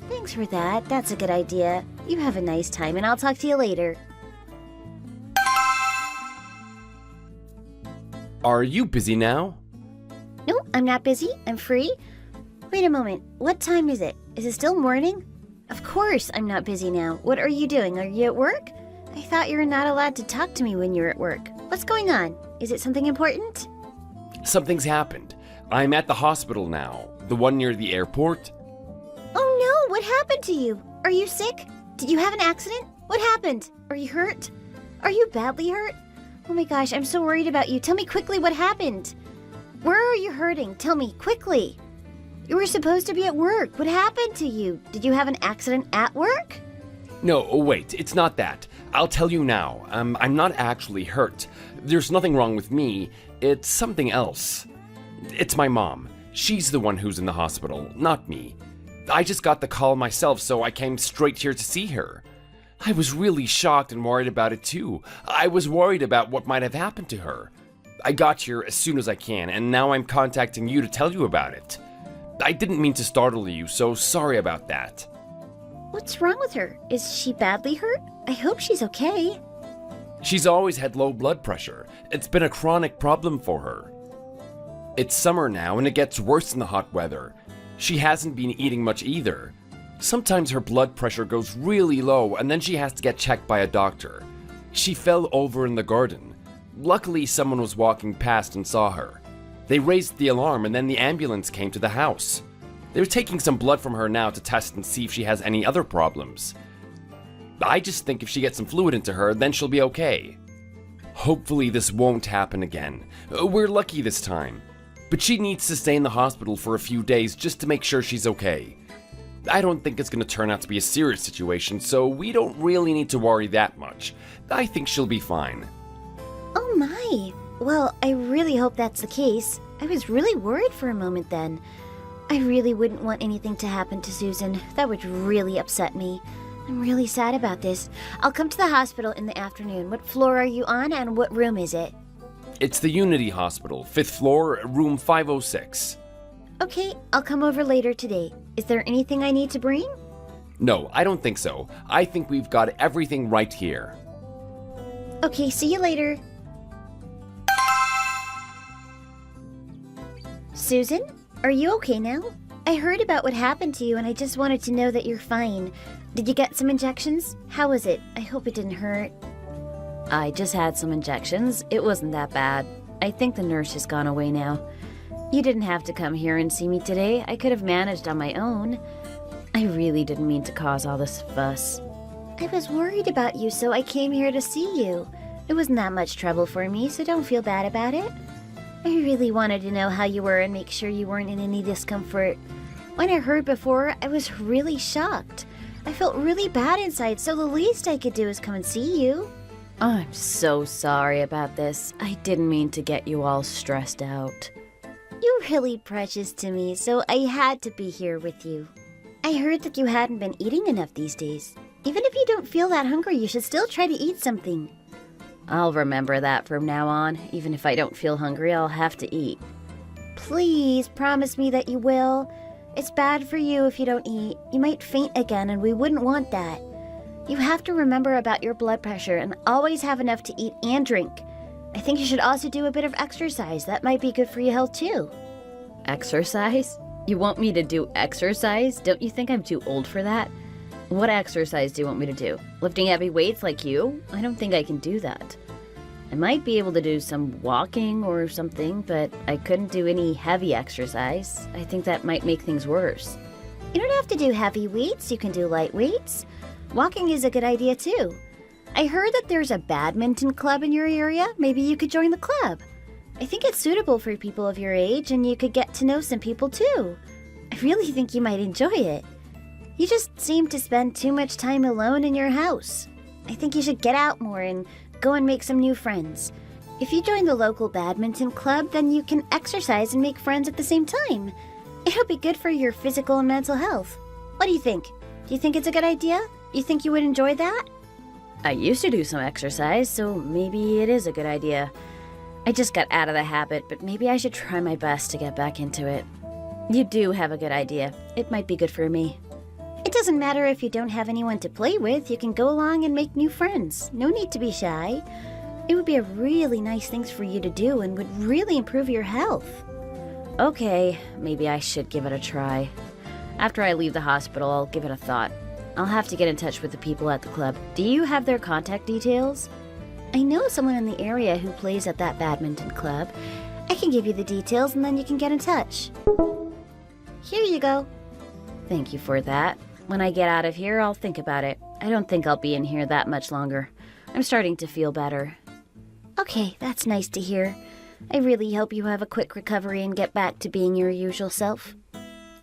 Thanks for that. That's a good idea. You have a nice time, and I'll talk to you later. Are you busy now? No, I'm not busy. I'm free. Wait a moment. What time is it? Is it still morning? Of course I'm not busy now. What are you doing? Are you at work? I thought you were not allowed to talk to me when you're at work. What's going on? Is it something important? Something's happened. I'm at the hospital now, the one near the airport. Oh no, what happened to you? Are you sick? Did you have an accident? What happened? Are you hurt? Are you badly hurt? Oh my gosh, I'm so worried about you. Tell me quickly what happened. Where are you hurting? Tell me quickly. You were supposed to be at work. What happened to you? Did you have an accident at work? No, oh, wait, it's not that. I'll tell you now. I'm not actually hurt. There's nothing wrong with me. It's something else. It's my mom. She's the one who's in the hospital, not me. I just got the call myself, so I came straight here to see her. I was really shocked and worried about it too. I was worried about what might have happened to her. I got here as soon as I can, and now I'm contacting you to tell you about it. I didn't mean to startle you, so sorry about that. What's wrong with her? Is she badly hurt? I hope she's okay. She's always had low blood pressure. It's been a chronic problem for her. It's summer now, and it gets worse in the hot weather. She hasn't been eating much either. Sometimes her blood pressure goes really low, and then she has to get checked by a doctor. She fell over in the garden. Luckily, someone was walking past and saw her. They raised the alarm, and then the ambulance came to the house. They're taking some blood from her now to test and see if she has any other problems. I just think if she gets some fluid into her, then she'll be okay. Hopefully this won't happen again. We're lucky this time. But she needs to stay in the hospital for a few days just to make sure she's okay. I don't think it's going to turn out to be a serious situation, so we don't really need to worry that much. I think she'll be fine. Oh my. Well, I really hope that's the case. I was really worried for a moment then. I really wouldn't want anything to happen to Susan. That would really upset me. I'm really sad about this. I'll come to the hospital in the afternoon. What floor are you on and what room is it? It's the Unity Hospital, 5th floor, room 506. Okay, I'll come over later today. Is there anything I need to bring? No, I don't think so. I think we've got everything right here. Okay, see you later. Susan, are you okay now? I heard about what happened to you and I just wanted to know that you're fine. Did you get some injections? How was it? I hope it didn't hurt. I just had some injections. It wasn't that bad. I think the nurse has gone away now. You didn't have to come here and see me today. I could have managed on my own. I really didn't mean to cause all this fuss. I was worried about you, so I came here to see you. It wasn't that much trouble for me, so don't feel bad about it. I really wanted to know how you were and make sure you weren't in any discomfort. When I heard before, I was really shocked. I felt really bad inside, so the least I could do is come and see you. I'm so sorry about this. I didn't mean to get you all stressed out. You're really precious to me, so I had to be here with you. I heard that you hadn't been eating enough these days. Even if you don't feel that hungry, you should still try to eat something. I'll remember that from now on. Even if I don't feel hungry, I'll have to eat. Please promise me that you will. It's bad for you if you don't eat. You might faint again, and we wouldn't want that. You have to remember about your blood pressure and always have enough to eat and drink. I think you should also do a bit of exercise. That might be good for your health too. Exercise? You want me to do exercise? Don't you think I'm too old for that? What exercise do you want me to do? Lifting heavy weights like you? I don't think I can do that. I might be able to do some walking or something, but I couldn't do any heavy exercise. I think that might make things worse. You don't have to do heavy weights. You can do light weights. Walking is a good idea too. I heard that there's a badminton club in your area. Maybe you could join the club. I think it's suitable for people of your age, and you could get to know some people too. I really think you might enjoy it. You just seem to spend too much time alone in your house. I think you should get out more and go and make some new friends. If you join the local badminton club, then you can exercise and make friends at the same time. It'll be good for your physical and mental health. What do you think? Do you think it's a good idea? You think you would enjoy that? I used to do some exercise, so maybe it is a good idea. I just got out of the habit, but maybe I should try my best to get back into it. You do have a good idea. It might be good for me. It doesn't matter if you don't have anyone to play with, you can go along and make new friends. No need to be shy. It would be a really nice thing for you to do and would really improve your health. Okay, maybe I should give it a try. After I leave the hospital, I'll give it a thought. I'll have to get in touch with the people at the club. Do you have their contact details? I know someone in the area who plays at that badminton club. I can give you the details and then you can get in touch. Here you go. Thank you for that. When I get out of here, I'll think about it. I don't think I'll be in here that much longer. I'm starting to feel better. Okay, that's nice to hear. I really hope you have a quick recovery and get back to being your usual self.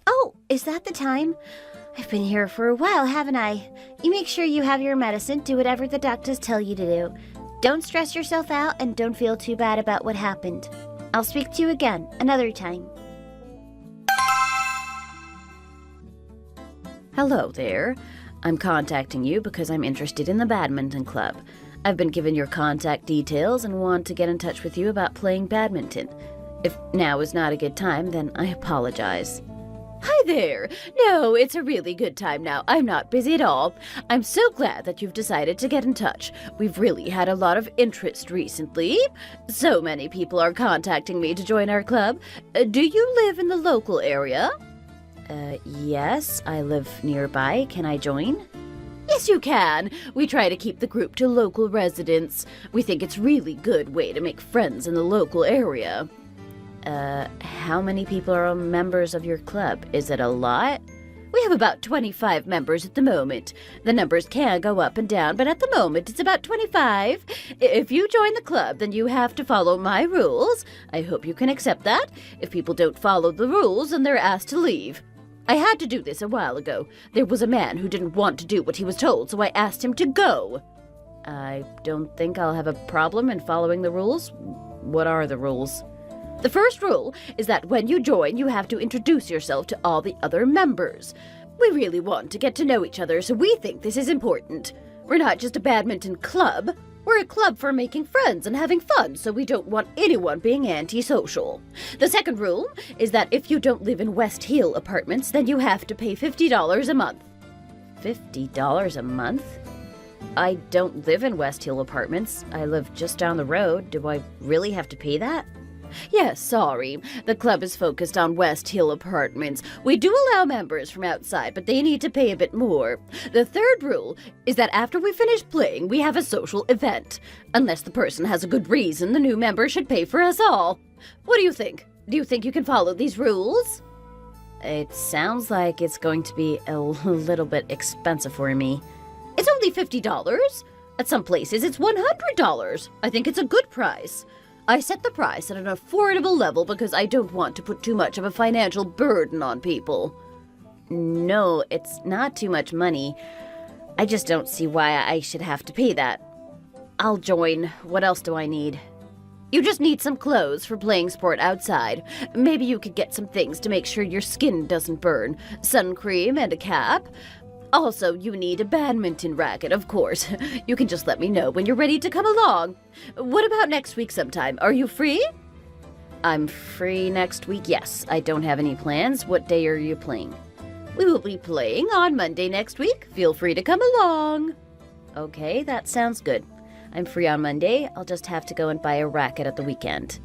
Oh, is that the time? I've been here for a while, haven't I? You make sure you have your medicine, do whatever the doctors tell you to do. Don't stress yourself out and don't feel too bad about what happened. I'll speak to you again, another time. Hello there. I'm contacting you because I'm interested in the badminton club. I've been given your contact details and want to get in touch with you about playing badminton. If now is not a good time, then I apologize. Hi there! No, it's a really good time now. I'm not busy at all. I'm so glad that you've decided to get in touch. We've really had a lot of interest recently. So many people are contacting me to join our club. Do you live in the local area? Yes, I live nearby. Can I join? Yes, you can. We try to keep the group to local residents. We think it's really good way to make friends in the local area. How many people are members of your club? Is it a lot? We have about 25 members at the moment. The numbers can go up and down, but at the moment it's about 25. If you join the club, then you have to follow my rules. I hope you can accept that. If people don't follow the rules, then they're asked to leave. I had to do this a while ago. There was a man who didn't want to do what he was told, so I asked him to go. I don't think I'll have a problem in following the rules. What are the rules? The first rule is that when you join, you have to introduce yourself to all the other members. We really want to get to know each other, so we think this is important. We're not just a badminton club. We're a club for making friends and having fun, so we don't want anyone being antisocial. The second rule is that if you don't live in West Hill Apartments, then you have to pay $50 a month. $50 a month? I don't live in West Hill Apartments. I live just down the road. Do I really have to pay that? Yes, sorry. The club is focused on West Hill Apartments. We do allow members from outside, but they need to pay a bit more. The third rule is that after we finish playing, we have a social event. Unless the person has a good reason, the new member should pay for us all. What do you think? Do you think you can follow these rules? It sounds like it's going to be a little bit expensive for me. It's only $50. At some places, it's $100. I think it's a good price. I set the price at an affordable level because I don't want to put too much of a financial burden on people. No, it's not too much money. I just don't see why I should have to pay that. I'll join. What else do I need? You just need some clothes for playing sport outside. Maybe you could get some things to make sure your skin doesn't burn. Sun cream and a cap. Also, you need a badminton racket, of course. You can just let me know when you're ready to come along. What about next week sometime? Are you free? I'm free next week, yes. I don't have any plans. What day are you playing? We will be playing on Monday next week. Feel free to come along. Okay, that sounds good. I'm free on Monday. I'll just have to go and buy a racket at the weekend.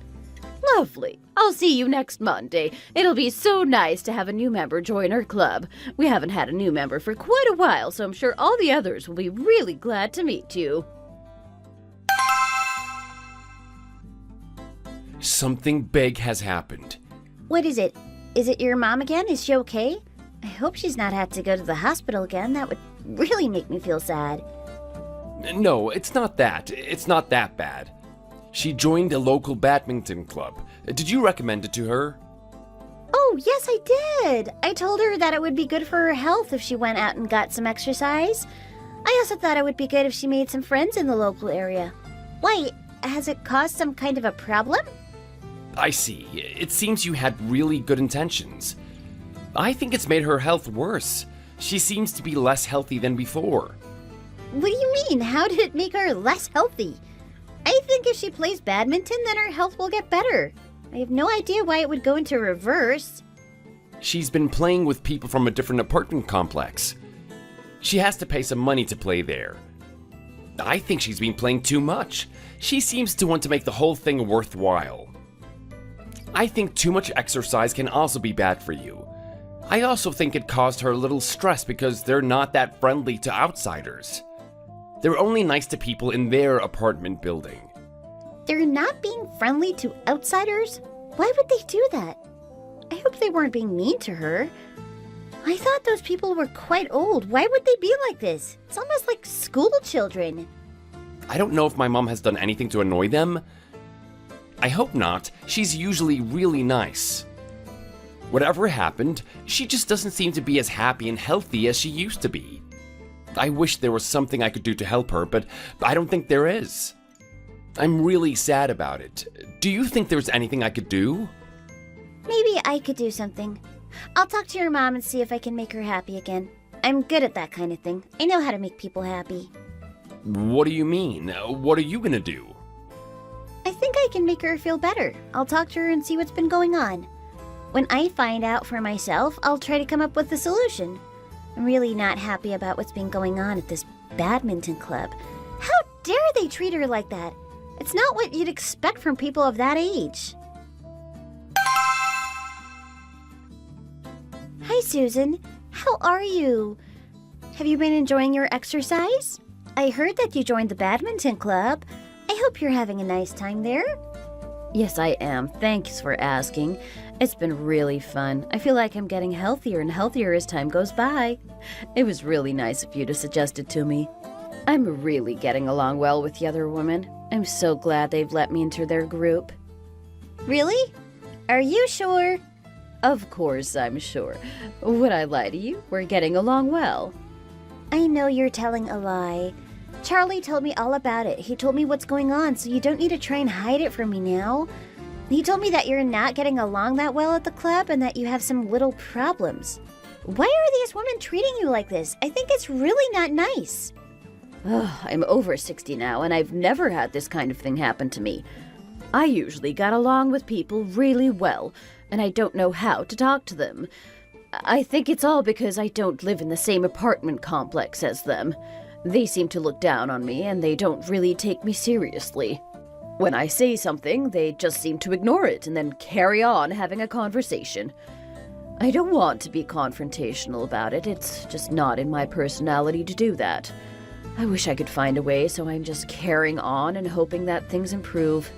Lovely. I'll see you next Monday. It'll be so nice to have a new member join our club. We haven't had a new member for quite a while, so I'm sure all the others will be really glad to meet you. Something big has happened. What is it? Is it your mom again? Is she okay? I hope she's not had to go to the hospital again. That would really make me feel sad. No, it's not that. It's not that bad. She joined a local badminton club. Did you recommend it to her? Oh, yes, I did. I told her that it would be good for her health if she went out and got some exercise. I also thought it would be good if she made some friends in the local area. Why, has it caused some kind of a problem? I see. It seems you had really good intentions. I think it's made her health worse. She seems to be less healthy than before. What do you mean? How did it make her less healthy? I think if she plays badminton, then her health will get better. I have no idea why it would go into reverse. She's been playing with people from a different apartment complex. She has to pay some money to play there. I think she's been playing too much. She seems to want to make the whole thing worthwhile. I think too much exercise can also be bad for you. I also think it caused her a little stress because they're not that friendly to outsiders. They're only nice to people in their apartment building. They're not being friendly to outsiders? Why would they do that? I hope they weren't being mean to her. I thought those people were quite old. Why would they be like this? It's almost like school children. I don't know if my mom has done anything to annoy them. I hope not. She's usually really nice. Whatever happened, she just doesn't seem to be as happy and healthy as she used to be. I wish there was something I could do to help her, but I don't think there is. I'm really sad about it. Do you think there's anything I could do? Maybe I could do something. I'll talk to your mom and see if I can make her happy again. I'm good at that kind of thing. I know how to make people happy. What do you mean? What are you gonna do? I think I can make her feel better. I'll talk to her and see what's been going on. When I find out for myself, I'll try to come up with a solution. I'm really not happy about what's been going on at this badminton club. How dare they treat her like that? It's not what you'd expect from people of that age. Hi, Susan. How are you? Have you been enjoying your exercise? I heard that you joined the badminton club. I hope you're having a nice time there. Yes, I am. Thanks for asking. It's been really fun. I feel like I'm getting healthier and healthier as time goes by. It was really nice of you to suggest it to me. I'm really getting along well with the other women. I'm so glad they've let me into their group. Really? Are you sure? Of course I'm sure. Would I lie to you? We're getting along well. I know you're telling a lie. Charlie told me all about it. He told me what's going on, so you don't need to try and hide it from me now. He told me that you're not getting along that well at the club and that you have some little problems. Why are these women treating you like this? I think it's really not nice. I'm over 60 now, and I've never had this kind of thing happen to me. I usually got along with people really well, and I don't know how to talk to them. I think it's all because I don't live in the same apartment complex as them. They seem to look down on me, and they don't really take me seriously. When I say something, they just seem to ignore it and then carry on having a conversation. I don't want to be confrontational about it. It's just not in my personality to do that. I wish I could find a way, so I'm just carrying on and hoping that things improve.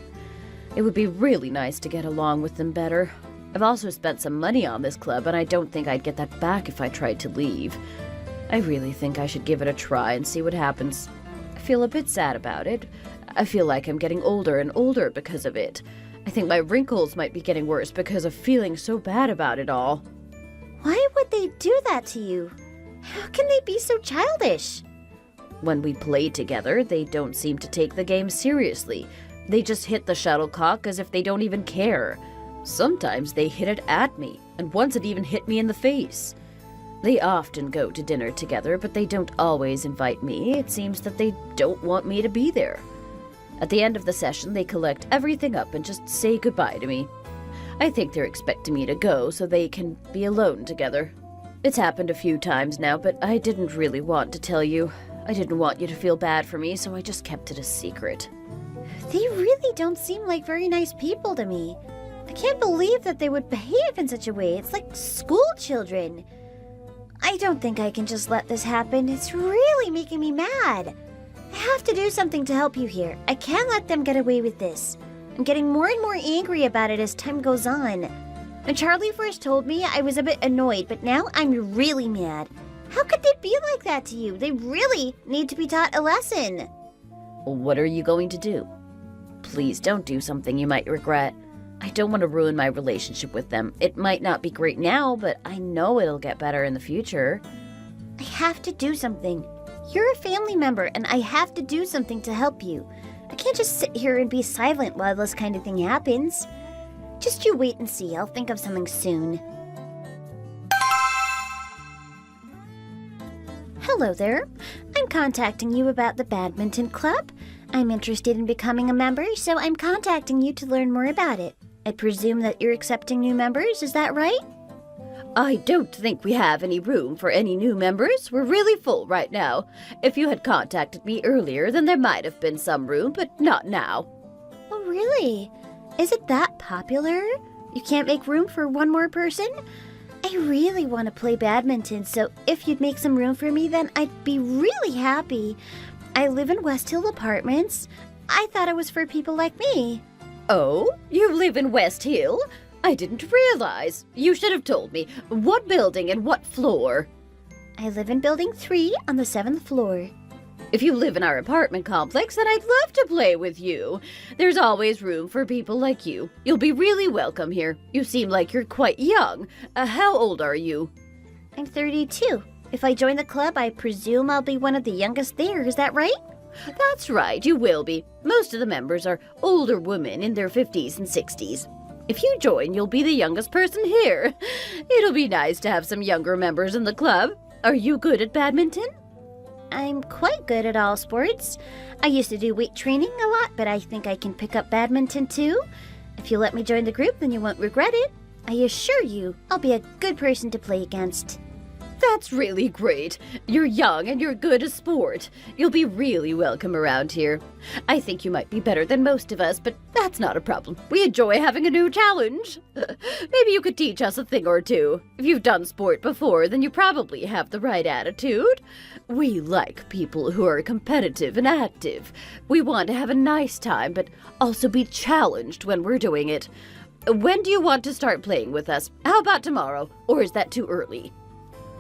It would be really nice to get along with them better. I've also spent some money on this club, and I don't think I'd get that back if I tried to leave. I really think I should give it a try and see what happens. I feel a bit sad about it. I feel like I'm getting older and older because of it. I think my wrinkles might be getting worse because of feeling so bad about it all. Why would they do that to you? How can they be so childish? When we play together, they don't seem to take the game seriously. They just hit the shuttlecock as if they don't even care. Sometimes they hit it at me, and once it even hit me in the face. They often go to dinner together, but they don't always invite me. It seems that they don't want me to be there. At the end of the session, they collect everything up and just say goodbye to me. I think they're expecting me to go so they can be alone together. It's happened a few times now, but I didn't really want to tell you. I didn't want you to feel bad for me, so I just kept it a secret. They really don't seem like very nice people to me. I can't believe that they would behave in such a way. It's like school children. I don't think I can just let this happen. It's really making me mad. I have to do something to help you here. I can't let them get away with this. I'm getting more and more angry about it as time goes on. When Charlie first told me, I was a bit annoyed, but now I'm really mad. How could they be like that to you? They really need to be taught a lesson. What are you going to do? Please don't do something you might regret. I don't want to ruin my relationship with them. It might not be great now, but I know it'll get better in the future. I have to do something. You're a family member, and I have to do something to help you. I can't just sit here and be silent while this kind of thing happens. Just you wait and see. I'll think of something soon. Hello there. I'm contacting you about the badminton club. I'm interested in becoming a member, so I'm contacting you to learn more about it. I presume that you're accepting new members, is that right? I don't think we have any room for any new members. We're really full right now. If you had contacted me earlier, then there might have been some room, but not now. Oh, really? Is it that popular? You can't make room for one more person? I really want to play badminton, so if you'd make some room for me, then I'd be really happy. I live in West Hill Apartments. I thought it was for people like me. Oh, you live in West Hill? I didn't realize. You should have told me. What building and what floor? I live in Building 3 on the 7th floor. If you live in our apartment complex, then I'd love to play with you. There's always room for people like you. You'll be really welcome here. You seem like you're quite young. How old are you? I'm 32. If I join the club, I presume I'll be one of the youngest there, is that right? That's right, you will be. Most of the members are older women in their 50s and 60s. If you join, you'll be the youngest person here. It'll be nice to have some younger members in the club. Are you good at badminton? I'm quite good at all sports. I used to do weight training a lot, but I think I can pick up badminton too. If you let me join the group, then you won't regret it. I assure you, I'll be a good person to play against. That's really great. You're young and you're good at sport. You'll be really welcome around here. I think you might be better than most of us, but that's not a problem. We enjoy having a new challenge. Maybe you could teach us a thing or two. If you've done sport before, then you probably have the right attitude. We like people who are competitive and active. We want to have a nice time, but also be challenged when we're doing it. When do you want to start playing with us? How about tomorrow? Or is that too early?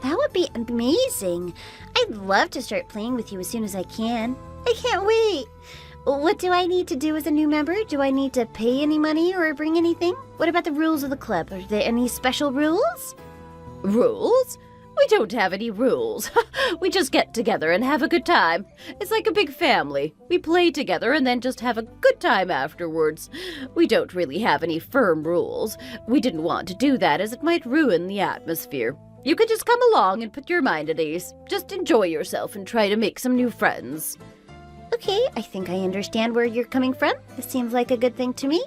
That would be amazing. I'd love to start playing with you as soon as I can. I can't wait. What do I need to do as a new member? Do I need to pay any money or bring anything? What about the rules of the club? Are there any special rules? Rules? We don't have any rules. We just get together and have a good time. It's like a big family. We play together and then just have a good time afterwards. We don't really have any firm rules. We didn't want to do that as it might ruin the atmosphere. You could just come along and put your mind at ease. Just enjoy yourself and try to make some new friends. Okay, I think I understand where you're coming from. This seems like a good thing to me.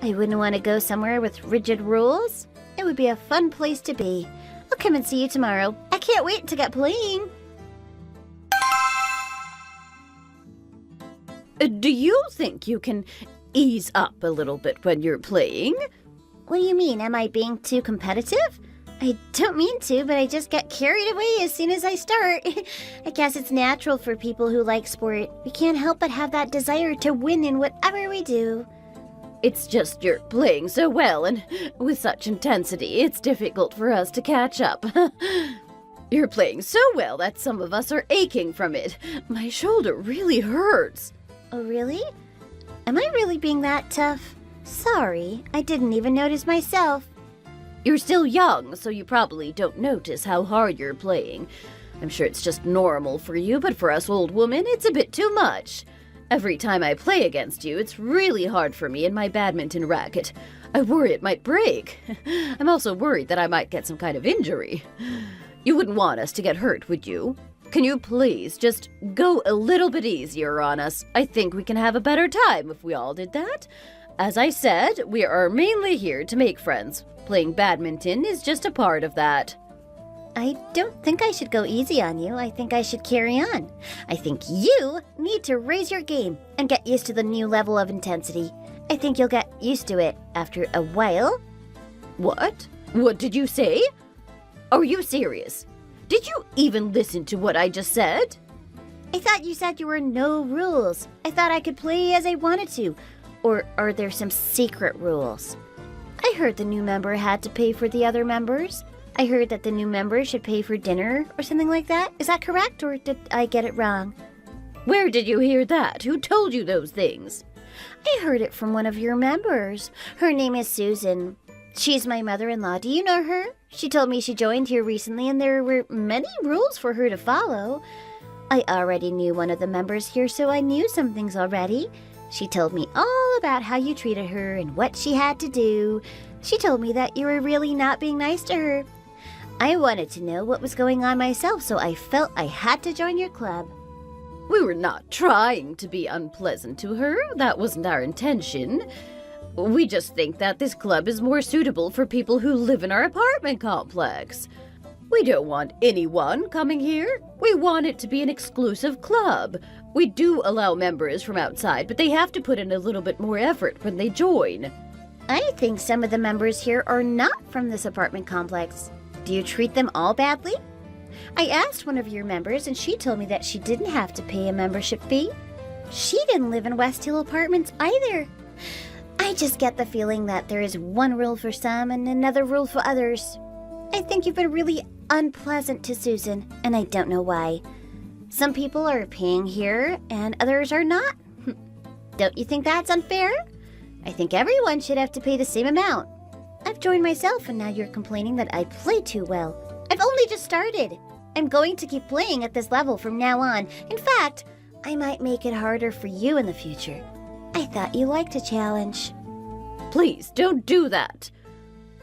I wouldn't want to go somewhere with rigid rules. It would be a fun place to be. I'll come and see you tomorrow. I can't wait to get playing. Do you think you can ease up a little bit when you're playing? What do you mean? Am I being too competitive? I don't mean to, but I just get carried away as soon as I start. I guess it's natural for people who like sport. We can't help but have that desire to win in whatever we do. It's just you're playing so well and with such intensity, it's difficult for us to catch up. You're playing so well that some of us are aching from it. My shoulder really hurts. Oh, really? Am I really being that tough? Sorry, I didn't even notice myself. You're still young, so you probably don't notice how hard you're playing. I'm sure it's just normal for you, but for us old women, it's a bit too much. Every time I play against you, it's really hard for me in my badminton racket. I worry it might break. I'm also worried that I might get some kind of injury. You wouldn't want us to get hurt, would you? Can you please just go a little bit easier on us? I think we can have a better time if we all did that. As I said, we are mainly here to make friends. Playing badminton is just a part of that. I don't think I should go easy on you. I think I should carry on. I think you need to raise your game and get used to the new level of intensity. I think you'll get used to it after a while. What? What did you say? Are you serious? Did you even listen to what I just said? I thought you said there were no rules. I thought I could play as I wanted to. Or are there some secret rules? I heard the new member had to pay for the other members. I heard that the new member should pay for dinner or something like that. Is that correct, or did I get it wrong? Where did you hear that? Who told you those things? I heard it from one of your members. Her name is Susan. She's my mother-in-law. Do you know her? She told me she joined here recently and there were many rules for her to follow. I already knew one of the members here, so I knew some things already. She told me all about how you treated her and what she had to do. She told me that you were really not being nice to her. I wanted to know what was going on myself, so I felt I had to join your club. We were not trying to be unpleasant to her. That wasn't our intention. We just think that this club is more suitable for people who live in our apartment complex. We don't want anyone coming here. We want it to be an exclusive club. We do allow members from outside, but they have to put in a little bit more effort when they join. I think some of the members here are not from this apartment complex. Do you treat them all badly? I asked one of your members and she told me that she didn't have to pay a membership fee. She didn't live in West Hill Apartments either. I just get the feeling that there is one rule for some and another rule for others. I think you've been really unpleasant to Susan, and I don't know why. Some people are paying here and others are not. Don't you think that's unfair? I think everyone should have to pay the same amount. I've joined myself and now you're complaining that I play too well. I've only just started. I'm going to keep playing at this level from now on. In fact, I might make it harder for you in the future. I thought you liked a challenge. Please, don't do that.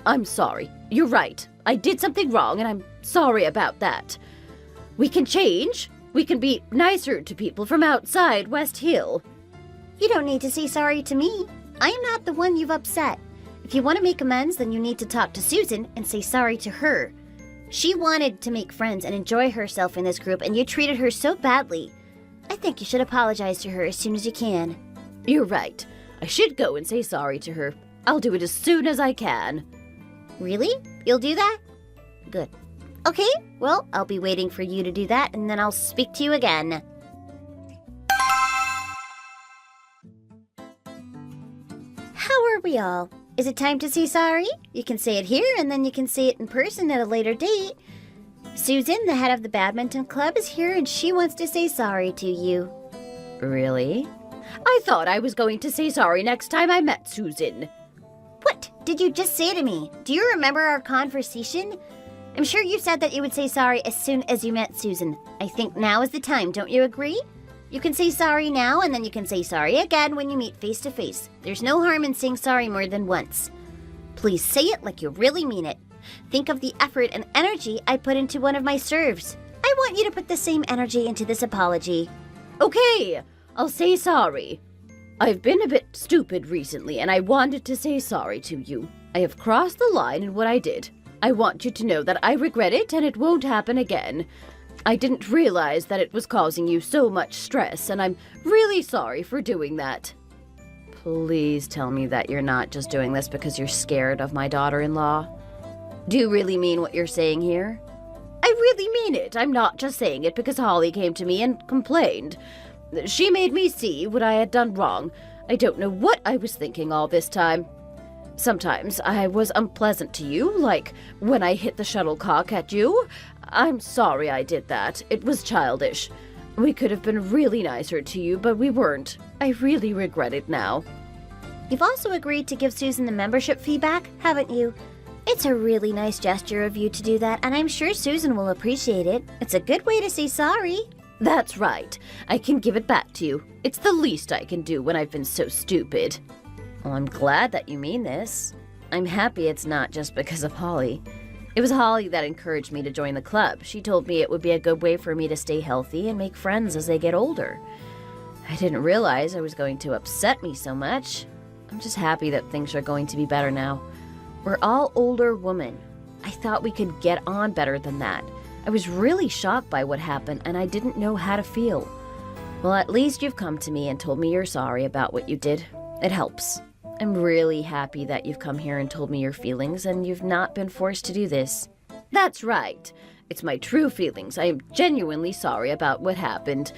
I'm sorry. You're right. I did something wrong and I'm sorry about that. We can change. We can be nicer to people from outside West Hill. You don't need to say sorry to me. I am not the one you've upset. If you want to make amends, then you need to talk to Susan and say sorry to her. She wanted to make friends and enjoy herself in this group, and you treated her so badly. I think you should apologize to her as soon as you can. You're right. I should go and say sorry to her. I'll do it as soon as I can. Really? You'll do that? Good. Okay, well, I'll be waiting for you to do that, and then I'll speak to you again. How are we all? Is it time to say sorry? You can say it here, and then you can say it in person at a later date. Susan, the head of the badminton club, is here, and she wants to say sorry to you. Really? I thought I was going to say sorry next time I met Susan. What did you just say to me? Do you remember our conversation? I'm sure you said that you would say sorry as soon as you met Susan. I think now is the time, don't you agree? You can say sorry now, and then you can say sorry again when you meet face to face. There's no harm in saying sorry more than once. Please say it like you really mean it. Think of the effort and energy I put into one of my serves. I want you to put the same energy into this apology. Okay, I'll say sorry. I've been a bit stupid recently, and I wanted to say sorry to you. I have crossed the line in what I did. I want you to know that I regret it, and it won't happen again. I didn't realize that it was causing you so much stress, and I'm really sorry for doing that. Please tell me that you're not just doing this because you're scared of my daughter-in-law. Do you really mean what you're saying here? I really mean it. I'm not just saying it because Holly came to me and complained. She made me see what I had done wrong. I don't know what I was thinking all this time. Sometimes I was unpleasant to you, like when I hit the shuttlecock at you. I'm sorry I did that. It was childish. We could have been really nicer to you, but we weren't. I really regret it now. You've also agreed to give Susan the membership fee back, haven't you? It's a really nice gesture of you to do that, and I'm sure Susan will appreciate it. It's a good way to say sorry. That's right. I can give it back to you. It's the least I can do when I've been so stupid. Well, I'm glad that you mean this. I'm happy it's not just because of Holly. It was Holly that encouraged me to join the club. She told me it would be a good way for me to stay healthy and make friends as they get older. I didn't realize I was going to upset me so much. I'm just happy that things are going to be better now. We're all older women. I thought we could get on better than that. I was really shocked by what happened, and I didn't know how to feel. Well, at least you've come to me and told me you're sorry about what you did. It helps. I'm really happy that you've come here and told me your feelings, and you've not been forced to do this. That's right. It's my true feelings. I am genuinely sorry about what happened.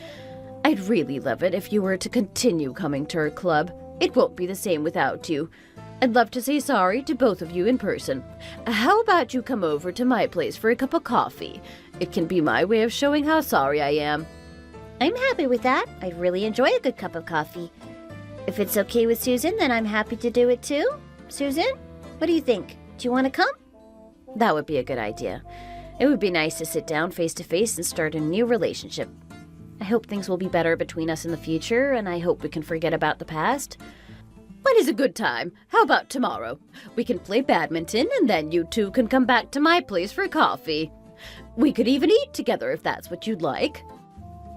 I'd really love it if you were to continue coming to our club. It won't be the same without you. I'd love to say sorry to both of you in person. How about you come over to my place for a cup of coffee? It can be my way of showing how sorry I am. I'm happy with that. I'd really enjoy a good cup of coffee. If it's okay with Susan, then I'm happy to do it too. Susan, what do you think? Do you want to come? That would be a good idea. It would be nice to sit down face to face and start a new relationship. I hope things will be better between us in the future, and I hope we can forget about the past. When is a good time? How about tomorrow? We can play badminton, and then you two can come back to my place for coffee. We could even eat together if that's what you'd like.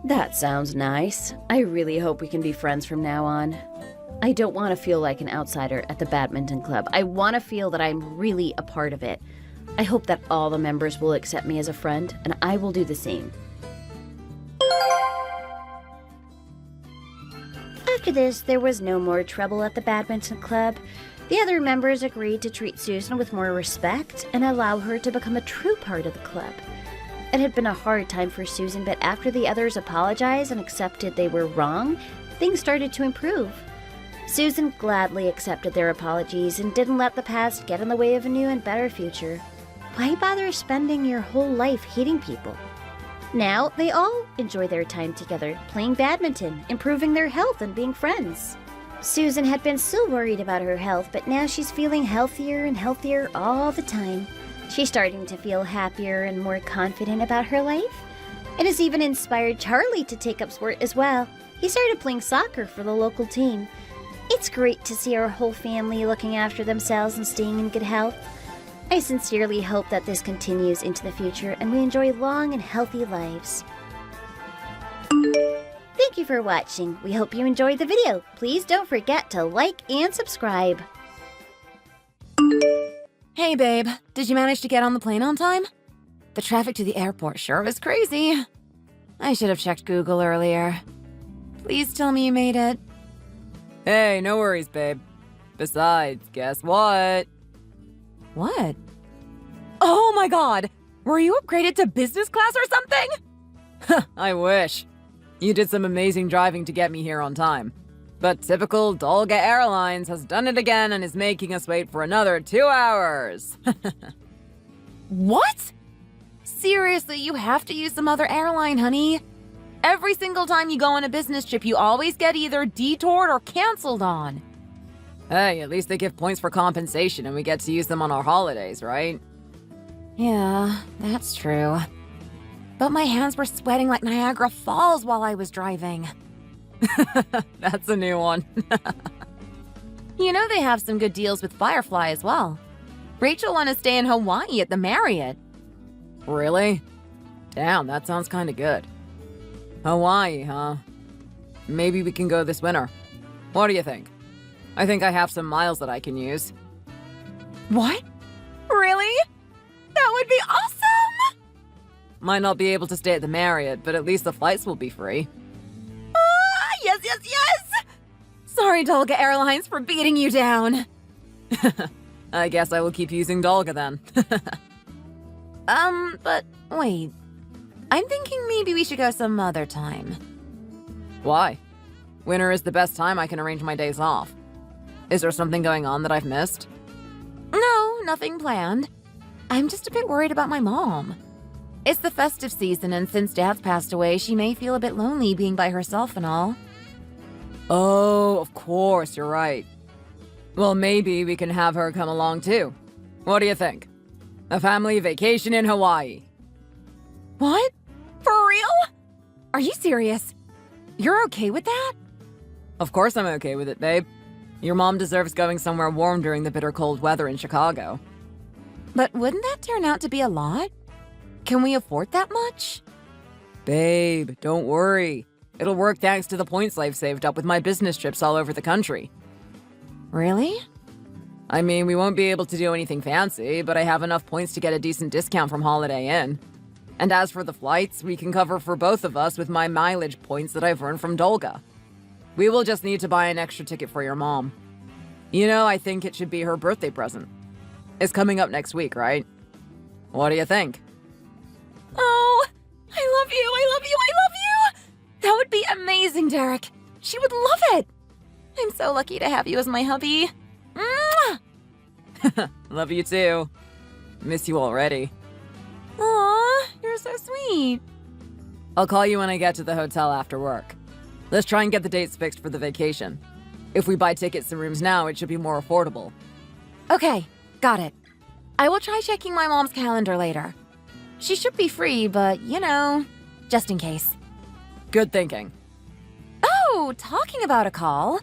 That sounds nice. I really hope we can be friends from now on. I don't want to feel like an outsider at the badminton club. I want to feel that I'm really a part of it. I hope that all the members will accept me as a friend, and I will do the same. After this, there was no more trouble at the badminton club. The other members agreed to treat Susan with more respect and allow her to become a true part of the club. It had been a hard time for Susan, but after the others apologized and accepted they were wrong, things started to improve. Susan gladly accepted their apologies and didn't let the past get in the way of a new and better future. Why bother spending your whole life hating people? Now, they all enjoy their time together, playing badminton, improving their health, and being friends. Susan had been so worried about her health, but now she's feeling healthier and healthier all the time. She's starting to feel happier and more confident about her life. It has even inspired Charlie to take up sport as well. He started playing soccer for the local team. It's great to see our whole family looking after themselves and staying in good health. I sincerely hope that this continues into the future and we enjoy long and healthy lives. Thank you for watching. We hope you enjoyed the video. Please don't forget to like and subscribe. Hey, babe. Did you manage to get on the plane on time? The traffic to the airport sure was crazy. I should have checked Google earlier. Please tell me you made it. Hey, no worries, babe. Besides, guess what? What? Oh my god! Were you upgraded to business class or something? I wish. You did some amazing driving to get me here on time. But typical Dolga Airlines has done it again and is making us wait for another 2 hours. What? Seriously, you have to use some other airline, honey. Every single time you go on a business trip, you always get either detoured or canceled on. Hey, at least they give points for compensation and we get to use them on our holidays, right? Yeah, that's true. But my hands were sweating like Niagara Falls while I was driving. That's a new one. You know they have some good deals with Firefly as well. Rachel wanted to stay in Hawaii at the Marriott. Really? Damn, that sounds kinda good. Hawaii, huh? Maybe we can go this winter. What do you think? I think I have some miles that I can use. What? Really? That would be awesome! Might not be able to stay at the Marriott, but at least the flights will be free. Yes, yes, yes! Sorry, Dolga Airlines, for beating you down. I guess I will keep using Dolga then. But wait. I'm thinking maybe we should go some other time. Why? Winter is the best time I can arrange my days off. Is there something going on that I've missed? No, nothing planned. I'm just a bit worried about my mom. It's the festive season, and since Dad's passed away, she may feel a bit lonely being by herself and all. Oh, of course, you're right. Well, maybe we can have her come along too. What do you think? A family vacation in Hawaii. What? For real? Are you serious? You're okay with that? Of course I'm okay with it, babe. Your mom deserves going somewhere warm during the bitter cold weather in Chicago. But wouldn't that turn out to be a lot? Can we afford that much? Babe, don't worry. It'll work thanks to the points I've saved up with my business trips all over the country. Really? I mean, we won't be able to do anything fancy, but I have enough points to get a decent discount from Holiday Inn. And as for the flights, we can cover for both of us with my mileage points that I've earned from Dolga. We will just need to buy an extra ticket for your mom. You know, I think it should be her birthday present. It's coming up next week, right? What do you think? Oh, I love you, I love you, I love you! That would be amazing, Derek. She would love it. I'm so lucky to have you as my hubby. Mwah! Love you too. Miss you already. Aw, you're so sweet. I'll call you when I get to the hotel after work. Let's try and get the dates fixed for the vacation. If we buy tickets and rooms now, it should be more affordable. Okay, got it. I will try checking my mom's calendar later. She should be free, but, you know, just in case. Good thinking. Oh, talking about a call.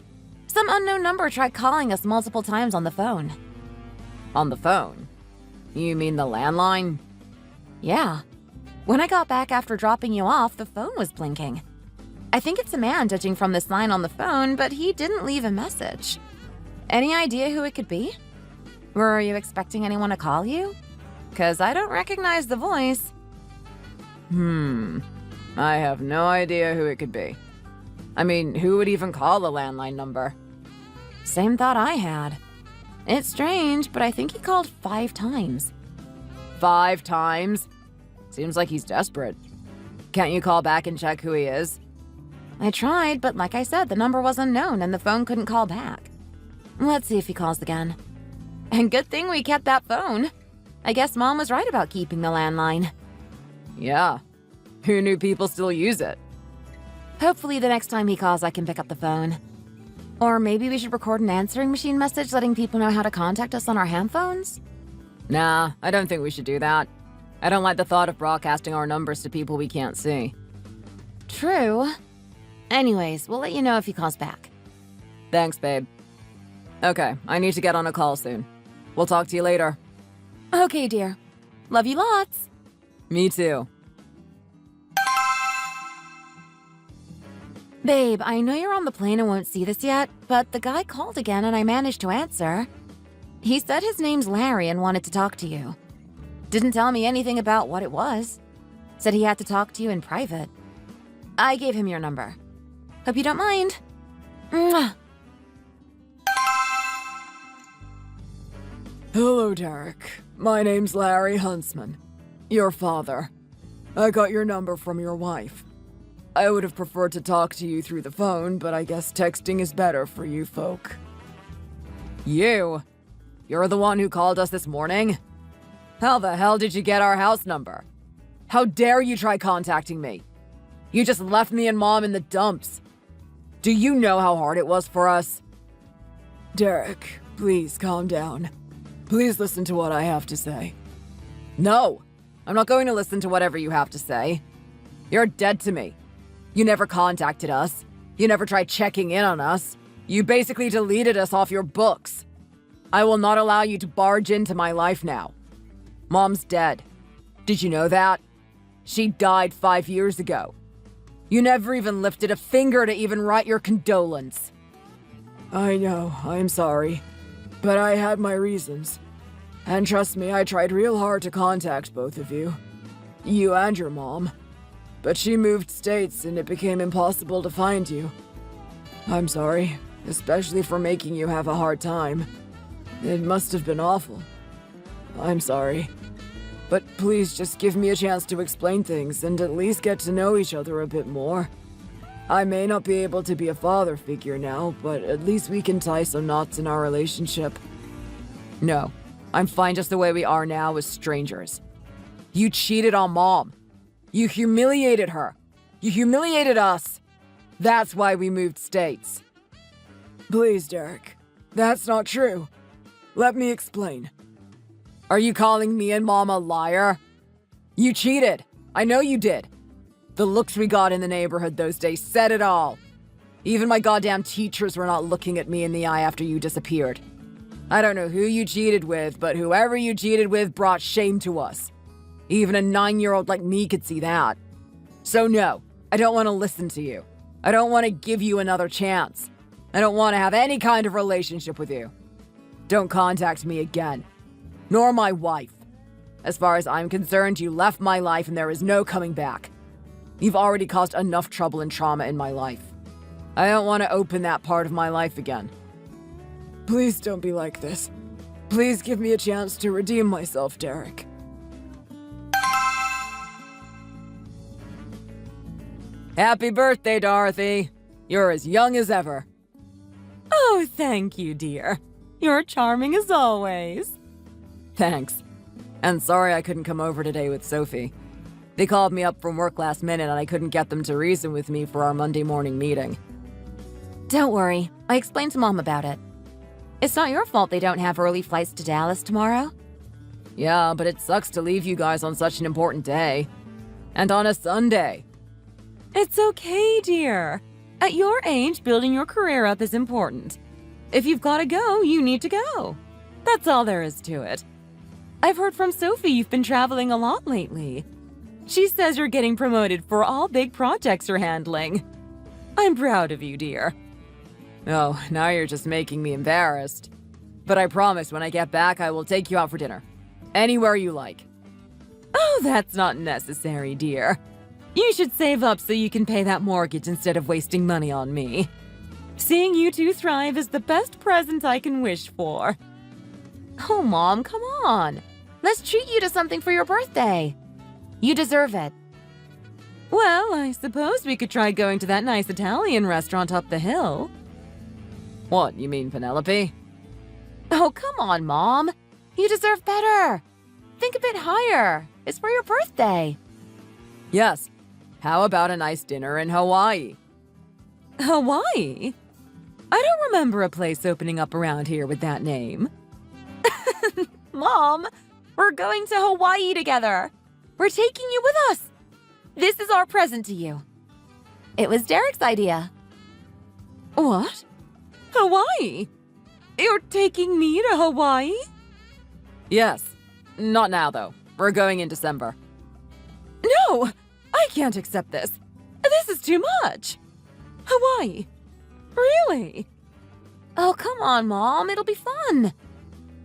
Some unknown number tried calling us multiple times on the phone. On the phone? You mean the landline? Yeah. When I got back after dropping you off, the phone was blinking. I think it's a man judging from this line on the phone, but he didn't leave a message. Any idea who it could be? Were you expecting anyone to call you? 'Cause I don't recognize the voice. I have no idea who it could be. I mean, who would even call a landline number? Same thought I had. It's strange, but I think he called 5 times. 5 times? Seems like he's desperate. Can't you call back and check who he is? I tried, but like I said, the number was unknown and the phone couldn't call back. Let's see if he calls again. And good thing we kept that phone. I guess Mom was right about keeping the landline. Yeah. Who knew people still use it? Hopefully the next time he calls, I can pick up the phone. Or maybe we should record an answering machine message letting people know how to contact us on our hand phones? Nah, I don't think we should do that. I don't like the thought of broadcasting our numbers to people we can't see. True. Anyways, we'll let you know if he calls back. Thanks, babe. Okay, I need to get on a call soon. We'll talk to you later. Okay, dear. Love you lots. Me too. Babe, I know you're on the plane and won't see this yet, but the guy called again and I managed to answer. He said his name's Larry and wanted to talk to you. Didn't tell me anything about what it was. Said he had to talk to you in private. I gave him your number. Hope you don't mind. Mwah. Hello, Derek. My name's Larry Huntsman. Your father. I got your number from your wife. I would have preferred to talk to you through the phone, but I guess texting is better for you folk. You? You're the one who called us this morning? How the hell did you get our house number? How dare you try contacting me? You just left me and Mom in the dumps. Do you know how hard it was for us? Derek, please calm down. Please listen to what I have to say. No, I'm not going to listen to whatever you have to say. You're dead to me. You never contacted us. You never tried checking in on us. You basically deleted us off your books. I will not allow you to barge into my life now. Mom's dead. Did you know that? She died 5 years ago. You never even lifted a finger to even write your condolence. I know, I'm sorry. But I had my reasons. And trust me, I tried real hard to contact both of you. You and your mom. But she moved states and it became impossible to find you. I'm sorry, especially for making you have a hard time. It must have been awful. I'm sorry. But please just give me a chance to explain things and at least get to know each other a bit more. I may not be able to be a father figure now, but at least we can tie some knots in our relationship. No, I'm fine just the way we are now as strangers. You cheated on Mom. You humiliated her. You humiliated us. That's why we moved states. Please, Derek. That's not true. Let me explain. Are you calling me and Mom a liar? You cheated. I know you did. The looks we got in the neighborhood those days said it all. Even my goddamn teachers were not looking at me in the eye after you disappeared. I don't know who you cheated with, but whoever you cheated with brought shame to us. Even a 9-year-old like me could see that. So no, I don't want to listen to you. I don't want to give you another chance. I don't want to have any kind of relationship with you. Don't contact me again. Nor my wife. As far as I'm concerned, you left my life and there is no coming back. You've already caused enough trouble and trauma in my life. I don't want to open that part of my life again. Please don't be like this. Please give me a chance to redeem myself, Derek. Happy birthday, Dorothy. You're as young as ever. Oh, thank you, dear. You're charming as always. Thanks. And sorry I couldn't come over today with Sophie. They called me up from work last minute and I couldn't get them to reason with me for our Monday morning meeting. Don't worry. I explained to Mom about it. It's not your fault they don't have early flights to Dallas tomorrow. Yeah, but it sucks to leave you guys on such an important day. And on a Sunday. It's okay, dear. At your age, building your career up is important. If you've got to go, you need to go. That's all there is to it. I've heard from Sophie you've been traveling a lot lately. She says you're getting promoted for all big projects you're handling. I'm proud of you, dear. Oh, now you're just making me embarrassed. But I promise when I get back, I will take you out for dinner. Anywhere you like. Oh, that's not necessary, dear. You should save up so you can pay that mortgage instead of wasting money on me. Seeing you two thrive is the best present I can wish for. Oh, Mom, come on. Let's treat you to something for your birthday. You deserve it. Well, I suppose we could try going to that nice Italian restaurant up the hill. What, you mean Penelope? Oh, come on, Mom. You deserve better. Think a bit higher. It's for your birthday. Yes. How about a nice dinner in Hawaii? Hawaii? I don't remember a place opening up around here with that name. Mom, we're going to Hawaii together. We're taking you with us. This is our present to you. It was Derek's idea. What? Hawaii? You're taking me to Hawaii? Yes. Not now, though. We're going in December. No! I can't accept this. This is too much. Hawaii? Really? Oh, come on, Mom. It'll be fun.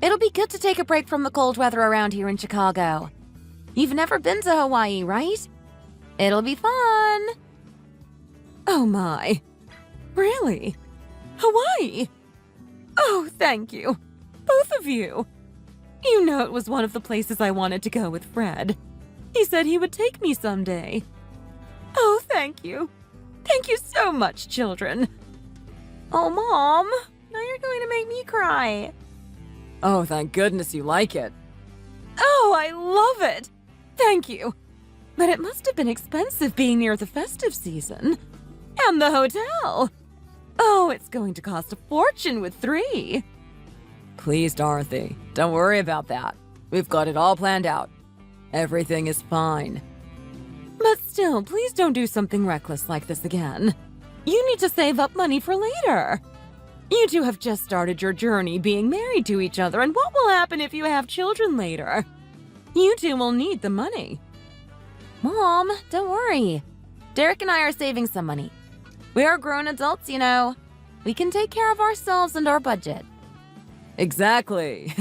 It'll be good to take a break from the cold weather around here in Chicago. You've never been to Hawaii, right? It'll be fun. Oh my. Really? Hawaii? Oh, thank you. Both of you. You know it was one of the places I wanted to go with Fred. He said he would take me someday. Oh, thank you. Thank you so much, children. Oh, Mom. Now you're going to make me cry. Oh, thank goodness you like it. Oh, I love it. Thank you. But it must have been expensive being near the festive season. And the hotel. Oh, it's going to cost a fortune with 3. Please, Dorothy, don't worry about that. We've got it all planned out. Everything is fine. But still, please don't do something reckless like this again. You need to save up money for later. You two have just started your journey being married to each other, and what will happen if you have children later? You two will need the money. Mom, don't worry. Derek and I are saving some money. We are grown adults, you know. We can take care of ourselves and our budget. Exactly.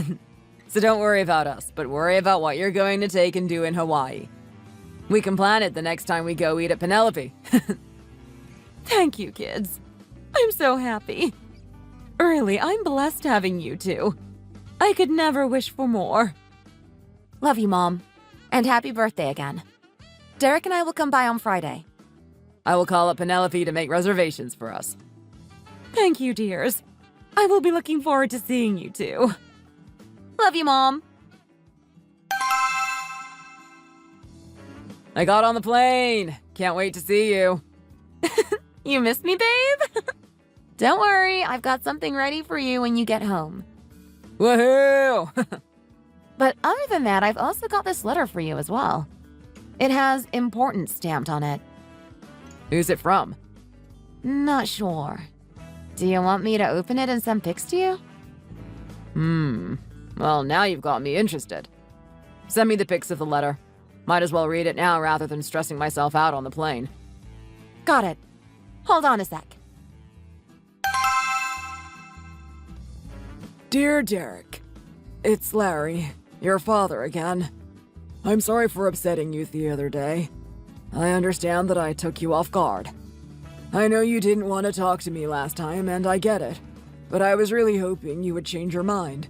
So don't worry about us, but worry about what you're going to take and do in Hawaii. We can plan it the next time we go eat at Penelope. Thank you, kids. I'm so happy. Really, I'm blessed having you two. I could never wish for more. Love you, Mom. And happy birthday again. Derek and I will come by on Friday. I will call up Penelope to make reservations for us. Thank you, dears. I will be looking forward to seeing you two. Love you, Mom. I got on the plane. Can't wait to see you. You miss me, babe? Don't worry, I've got something ready for you when you get home. Woohoo! But other than that, I've also got this letter for you as well. It has important stamped on it. Who's it from? Not sure. Do you want me to open it and send pics to you? Well, now you've got me interested. Send me the pics of the letter. Might as well read it now rather than stressing myself out on the plane. Got it. Hold on a sec. Dear Derek, it's Larry, your father again. I'm sorry for upsetting you the other day. I understand that I took you off guard. I know you didn't want to talk to me last time, and I get it, but I was really hoping you would change your mind.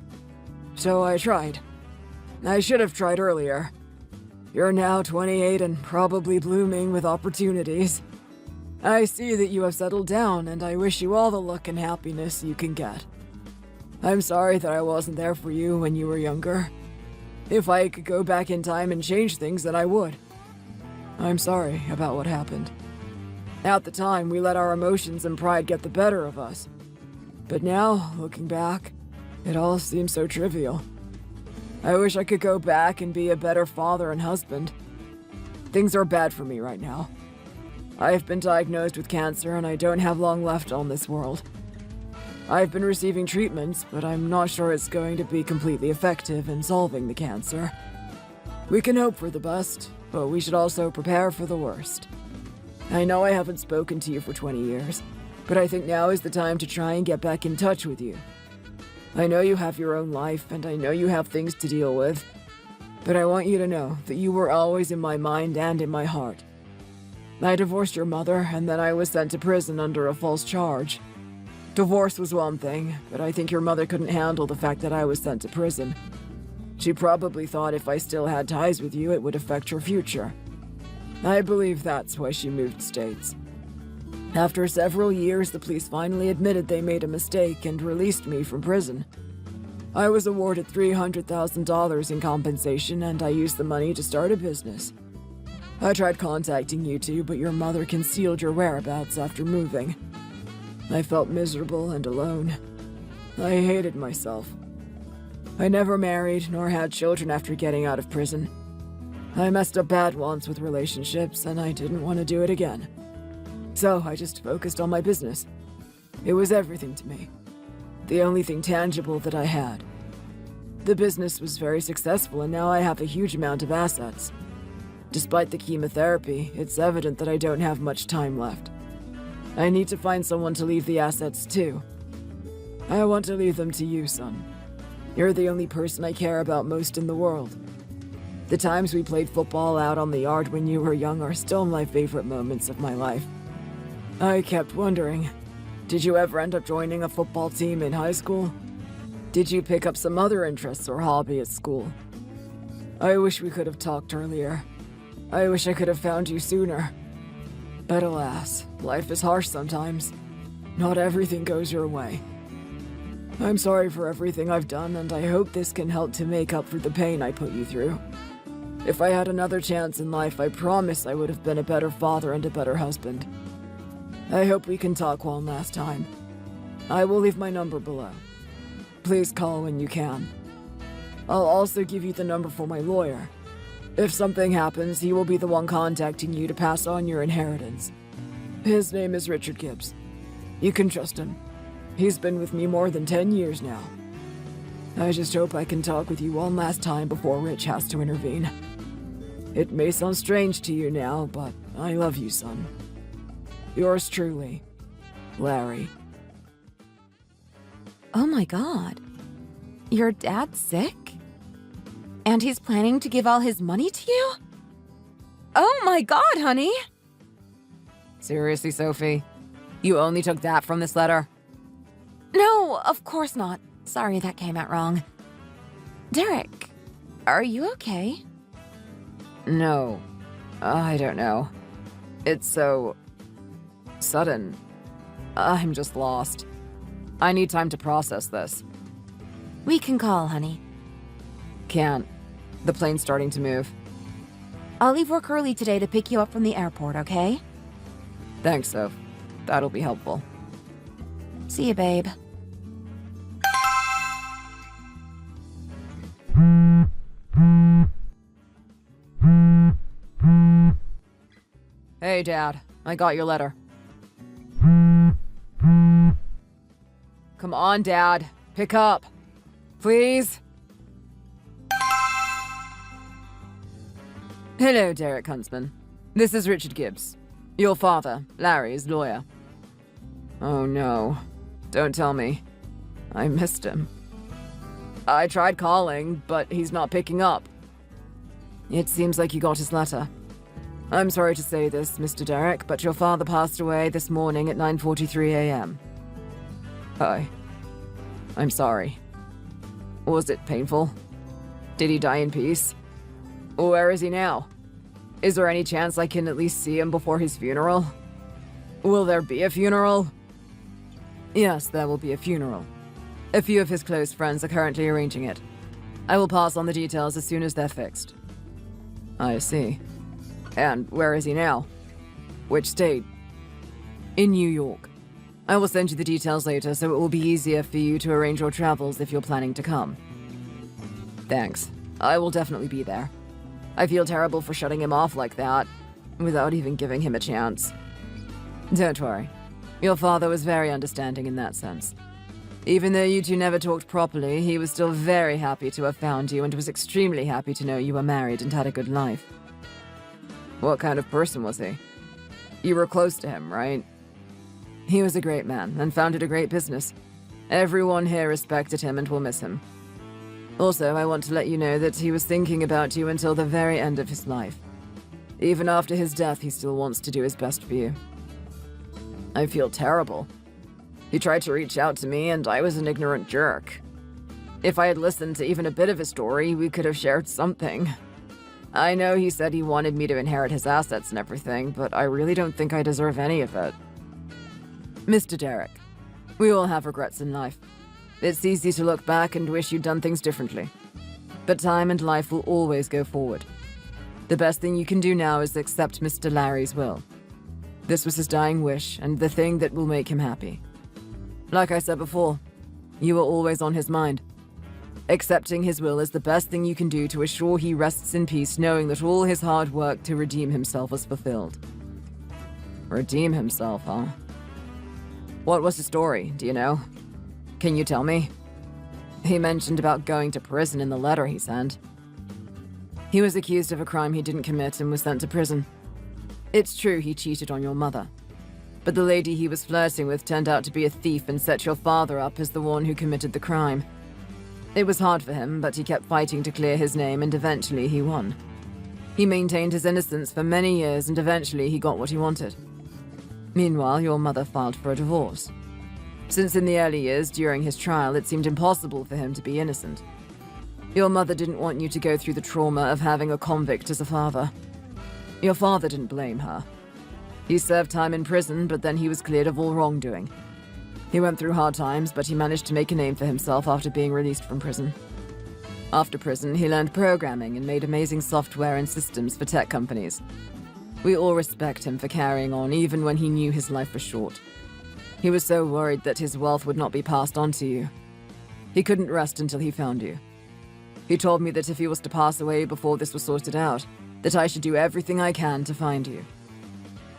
So I tried. I should have tried earlier. You're now 28 and probably blooming with opportunities. I see that you have settled down, and I wish you all the luck and happiness you can get. I'm sorry that I wasn't there for you when you were younger. If I could go back in time and change things, then I would. I'm sorry about what happened. At the time, we let our emotions and pride get the better of us. But now, looking back, it all seems so trivial. I wish I could go back and be a better father and husband. Things are bad for me right now. I've been diagnosed with cancer and I don't have long left on this world. I've been receiving treatments, but I'm not sure it's going to be completely effective in solving the cancer. We can hope for the best, but we should also prepare for the worst. I know I haven't spoken to you for 20 years, but I think now is the time to try and get back in touch with you. I know you have your own life, and I know you have things to deal with, but I want you to know that you were always in my mind and in my heart. I divorced your mother, and then I was sent to prison under a false charge. Divorce was one thing, but I think your mother couldn't handle the fact that I was sent to prison. She probably thought if I still had ties with you, it would affect her future. I believe that's why she moved states. After several years, the police finally admitted they made a mistake and released me from prison. I was awarded $300,000 in compensation, and I used the money to start a business. I tried contacting you two, but your mother concealed your whereabouts after moving. I felt miserable and alone. I hated myself. I never married nor had children after getting out of prison. I messed up bad once with relationships, and I didn't want to do it again. So I just focused on my business. It was everything to me. The only thing tangible that I had. The business was very successful, and now I have a huge amount of assets. Despite the chemotherapy, it's evident that I don't have much time left. I need to find someone to leave the assets to. I want to leave them to you, son. You're the only person I care about most in the world. The times we played football out on the yard when you were young are still my favorite moments of my life. I kept wondering, did you ever end up joining a football team in high school? Did you pick up some other interests or hobby at school? I wish we could have talked earlier. I wish I could have found you sooner. But alas, life is harsh sometimes. Not everything goes your way. I'm sorry for everything I've done, and I hope this can help to make up for the pain I put you through. If I had another chance in life, I promise I would have been a better father and a better husband. I hope we can talk one last time. I will leave my number below. Please call when you can. I'll also give you the number for my lawyer. If something happens, he will be the one contacting you to pass on your inheritance. His name is Richard Gibbs. You can trust him. He's been with me more than 10 years now. I just hope I can talk with you one last time before Rich has to intervene. It may sound strange to you now, but I love you, son. Yours truly, Larry. Oh my god. Your dad's sick? And he's planning to give all his money to you? Oh my god, honey! Seriously, Sophie? You only took that from this letter? No, of course not. Sorry that came out wrong. Derek, are you okay? No. I don't know. It's so... sudden. I'm just lost. I need time to process this. We can call, honey. Can't. The plane's starting to move. I'll leave work early today to pick you up from the airport, okay? Thanks, Soph. That'll be helpful. See you, babe. Hey, Dad. I got your letter. Come on, Dad. Pick up. Please? Hello, Derek Huntsman. This is Richard Gibbs. Your father, Larry's lawyer. Oh no. Don't tell me. I missed him. I tried calling, but he's not picking up. It seems like you got his letter. I'm sorry to say this, Mr. Derek, but your father passed away this morning at 9:43 a.m. I'm sorry. Was it painful? Did he die in peace? Where is he now? Is there any chance I can at least see him before his funeral? Will there be a funeral? Yes, there will be a funeral. A few of his close friends are currently arranging it. I will pass on the details as soon as they're fixed. I see. And where is he now? Which state? In New York. I will send you the details later, so it will be easier for you to arrange your travels if you're planning to come. Thanks. I will definitely be there. I feel terrible for shutting him off like that, without even giving him a chance. Don't worry. Your father was very understanding in that sense. Even though you two never talked properly, he was still very happy to have found you and was extremely happy to know you were married and had a good life. What kind of person was he? You were close to him, right? He was a great man and founded a great business. Everyone here respected him and will miss him. Also, I want to let you know that he was thinking about you until the very end of his life. Even after his death, he still wants to do his best for you. I feel terrible. He tried to reach out to me, and I was an ignorant jerk. If I had listened to even a bit of his story, we could have shared something. I know he said he wanted me to inherit his assets and everything, but I really don't think I deserve any of it. Mr. Derek, we all have regrets in life. It's easy to look back and wish you'd done things differently. But time and life will always go forward. The best thing you can do now is accept Mr. Larry's will. This was his dying wish, and the thing that will make him happy. Like I said before, you are always on his mind. Accepting his will is the best thing you can do to assure he rests in peace, knowing that all his hard work to redeem himself was fulfilled. Redeem himself, huh? What was the story, do you know? Can you tell me? He mentioned about going to prison in the letter he sent. He was accused of a crime he didn't commit and was sent to prison. It's true he cheated on your mother. But the lady he was flirting with turned out to be a thief and set your father up as the one who committed the crime. It was hard for him, but he kept fighting to clear his name, and eventually he won. He maintained his innocence for many years, and eventually he got what he wanted. Meanwhile, your mother filed for a divorce. Since in the early years, during his trial, it seemed impossible for him to be innocent. Your mother didn't want you to go through the trauma of having a convict as a father. Your father didn't blame her. He served time in prison, but then he was cleared of all wrongdoing. He went through hard times, but he managed to make a name for himself after being released from prison. After prison, he learned programming and made amazing software and systems for tech companies. We all respect him for carrying on, even when he knew his life was short. He was so worried that his wealth would not be passed on to you. He couldn't rest until he found you. He told me that if he was to pass away before this was sorted out, that I should do everything I can to find you.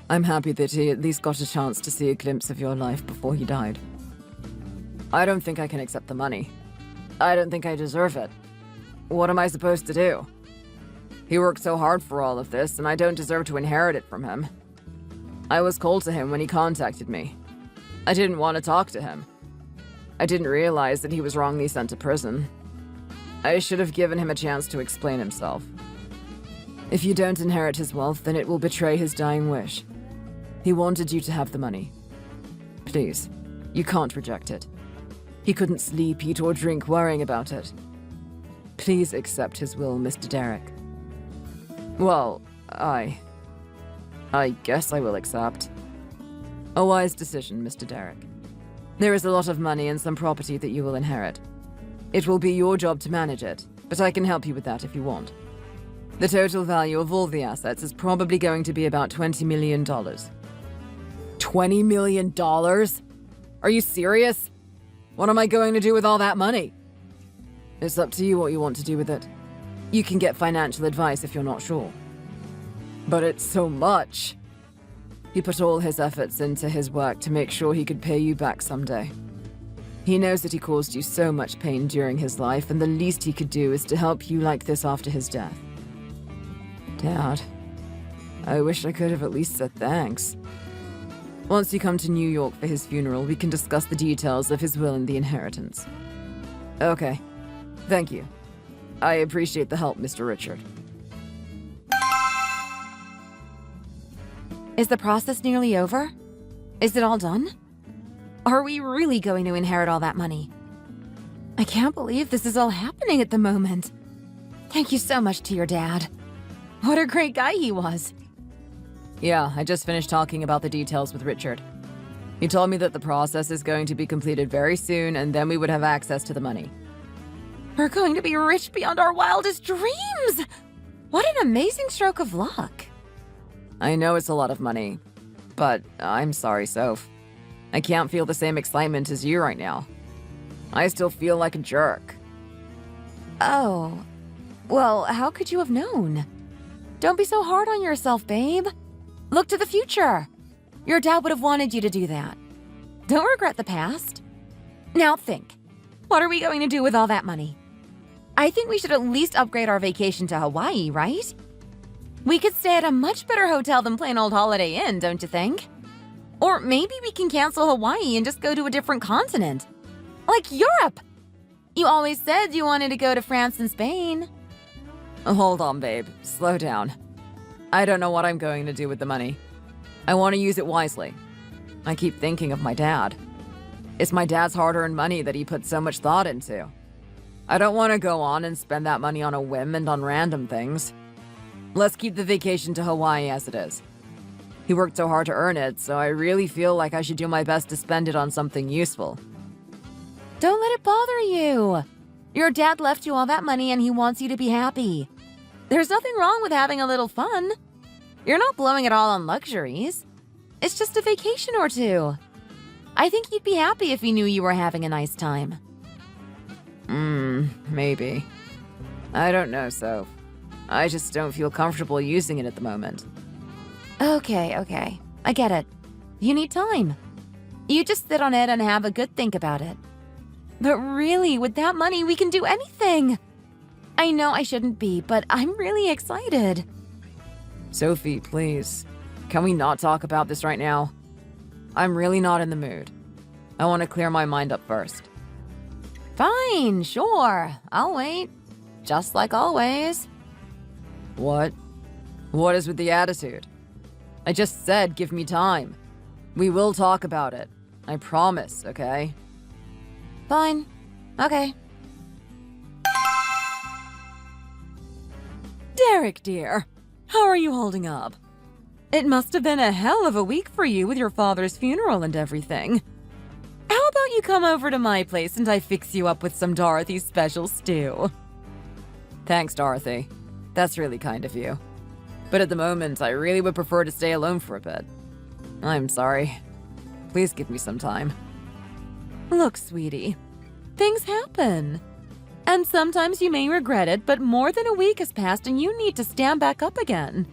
I'm happy that he at least got a chance to see a glimpse of your life before he died. I don't think I can accept the money. I don't think I deserve it. What am I supposed to do? He worked so hard for all of this, and I don't deserve to inherit it from him. I was cold to him when he contacted me. I didn't want to talk to him. I didn't realize that he was wrongly sent to prison. I should have given him a chance to explain himself. If you don't inherit his wealth, then it will betray his dying wish. He wanted you to have the money. Please, you can't reject it. He couldn't sleep, eat, or drink worrying about it. Please accept his will, Mr. Derek. Well, I guess I will accept. A wise decision, Mr. Derek. There is a lot of money and some property that you will inherit. It will be your job to manage it, but I can help you with that if you want. The total value of all the assets is probably going to be about $20 million. $20 million? Are you serious? What am I going to do with all that money? It's up to you what you want to do with it. You can get financial advice if you're not sure. But it's so much. He put all his efforts into his work to make sure he could pay you back someday. He knows that he caused you so much pain during his life, and the least he could do is to help you like this after his death. Dad, I wish I could have at least said thanks. Once you come to New York for his funeral, we can discuss the details of his will and the inheritance. Okay. Thank you. I appreciate the help, Mr. Richard. Is the process nearly over? Is it all done? Are we really going to inherit all that money? I can't believe this is all happening at the moment. Thank you so much to your dad. What a great guy he was. Yeah, I just finished talking about the details with Richard. He told me that the process is going to be completed very soon, and then we would have access to the money. We're going to be rich beyond our wildest dreams! What an amazing stroke of luck. I know it's a lot of money, but I'm sorry, Soph. I can't feel the same excitement as you right now. I still feel like a jerk. Oh. Well, how could you have known? Don't be so hard on yourself, babe. Look to the future. Your dad would have wanted you to do that. Don't regret the past. Now think. What are we going to do with all that money? I think we should at least upgrade our vacation to Hawaii, right? We could stay at a much better hotel than plain old Holiday Inn, don't you think? Or maybe we can cancel Hawaii and just go to a different continent. Like Europe! You always said you wanted to go to France and Spain. Hold on, babe. Slow down. I don't know what I'm going to do with the money. I want to use it wisely. I keep thinking of my dad. It's my dad's hard-earned money that he put so much thought into. I don't want to go on and spend that money on a whim and on random things. Let's keep the vacation to Hawaii as it is. He worked so hard to earn it, so I really feel like I should do my best to spend it on something useful. Don't let it bother you. Your dad left you all that money and he wants you to be happy. There's nothing wrong with having a little fun. You're not blowing it all on luxuries. It's just a vacation or two. I think you'd be happy if he knew you were having a nice time. Maybe. I don't know, Soph. I just don't feel comfortable using it at the moment. Okay. I get it. You need time. You just sit on it and have a good think about it. But really, with that money, we can do anything. I know I shouldn't be, but I'm really excited. Sophie, please. Can we not talk about this right now? I'm really not in the mood. I want to clear my mind up first. Fine, sure. I'll wait. Just like always. What? What is with the attitude? I just said give me time. We will talk about it. I promise, okay? Fine. Okay. Derek, dear. How are you holding up? It must have been a hell of a week for you with your father's funeral and everything. How about you come over to my place and I fix you up with some Dorothy's special stew? Thanks, Dorothy. That's really kind of you. But at the moment, I really would prefer to stay alone for a bit. I'm sorry. Please give me some time. Look, sweetie, things happen. And sometimes you may regret it, but more than a week has passed and you need to stand back up again.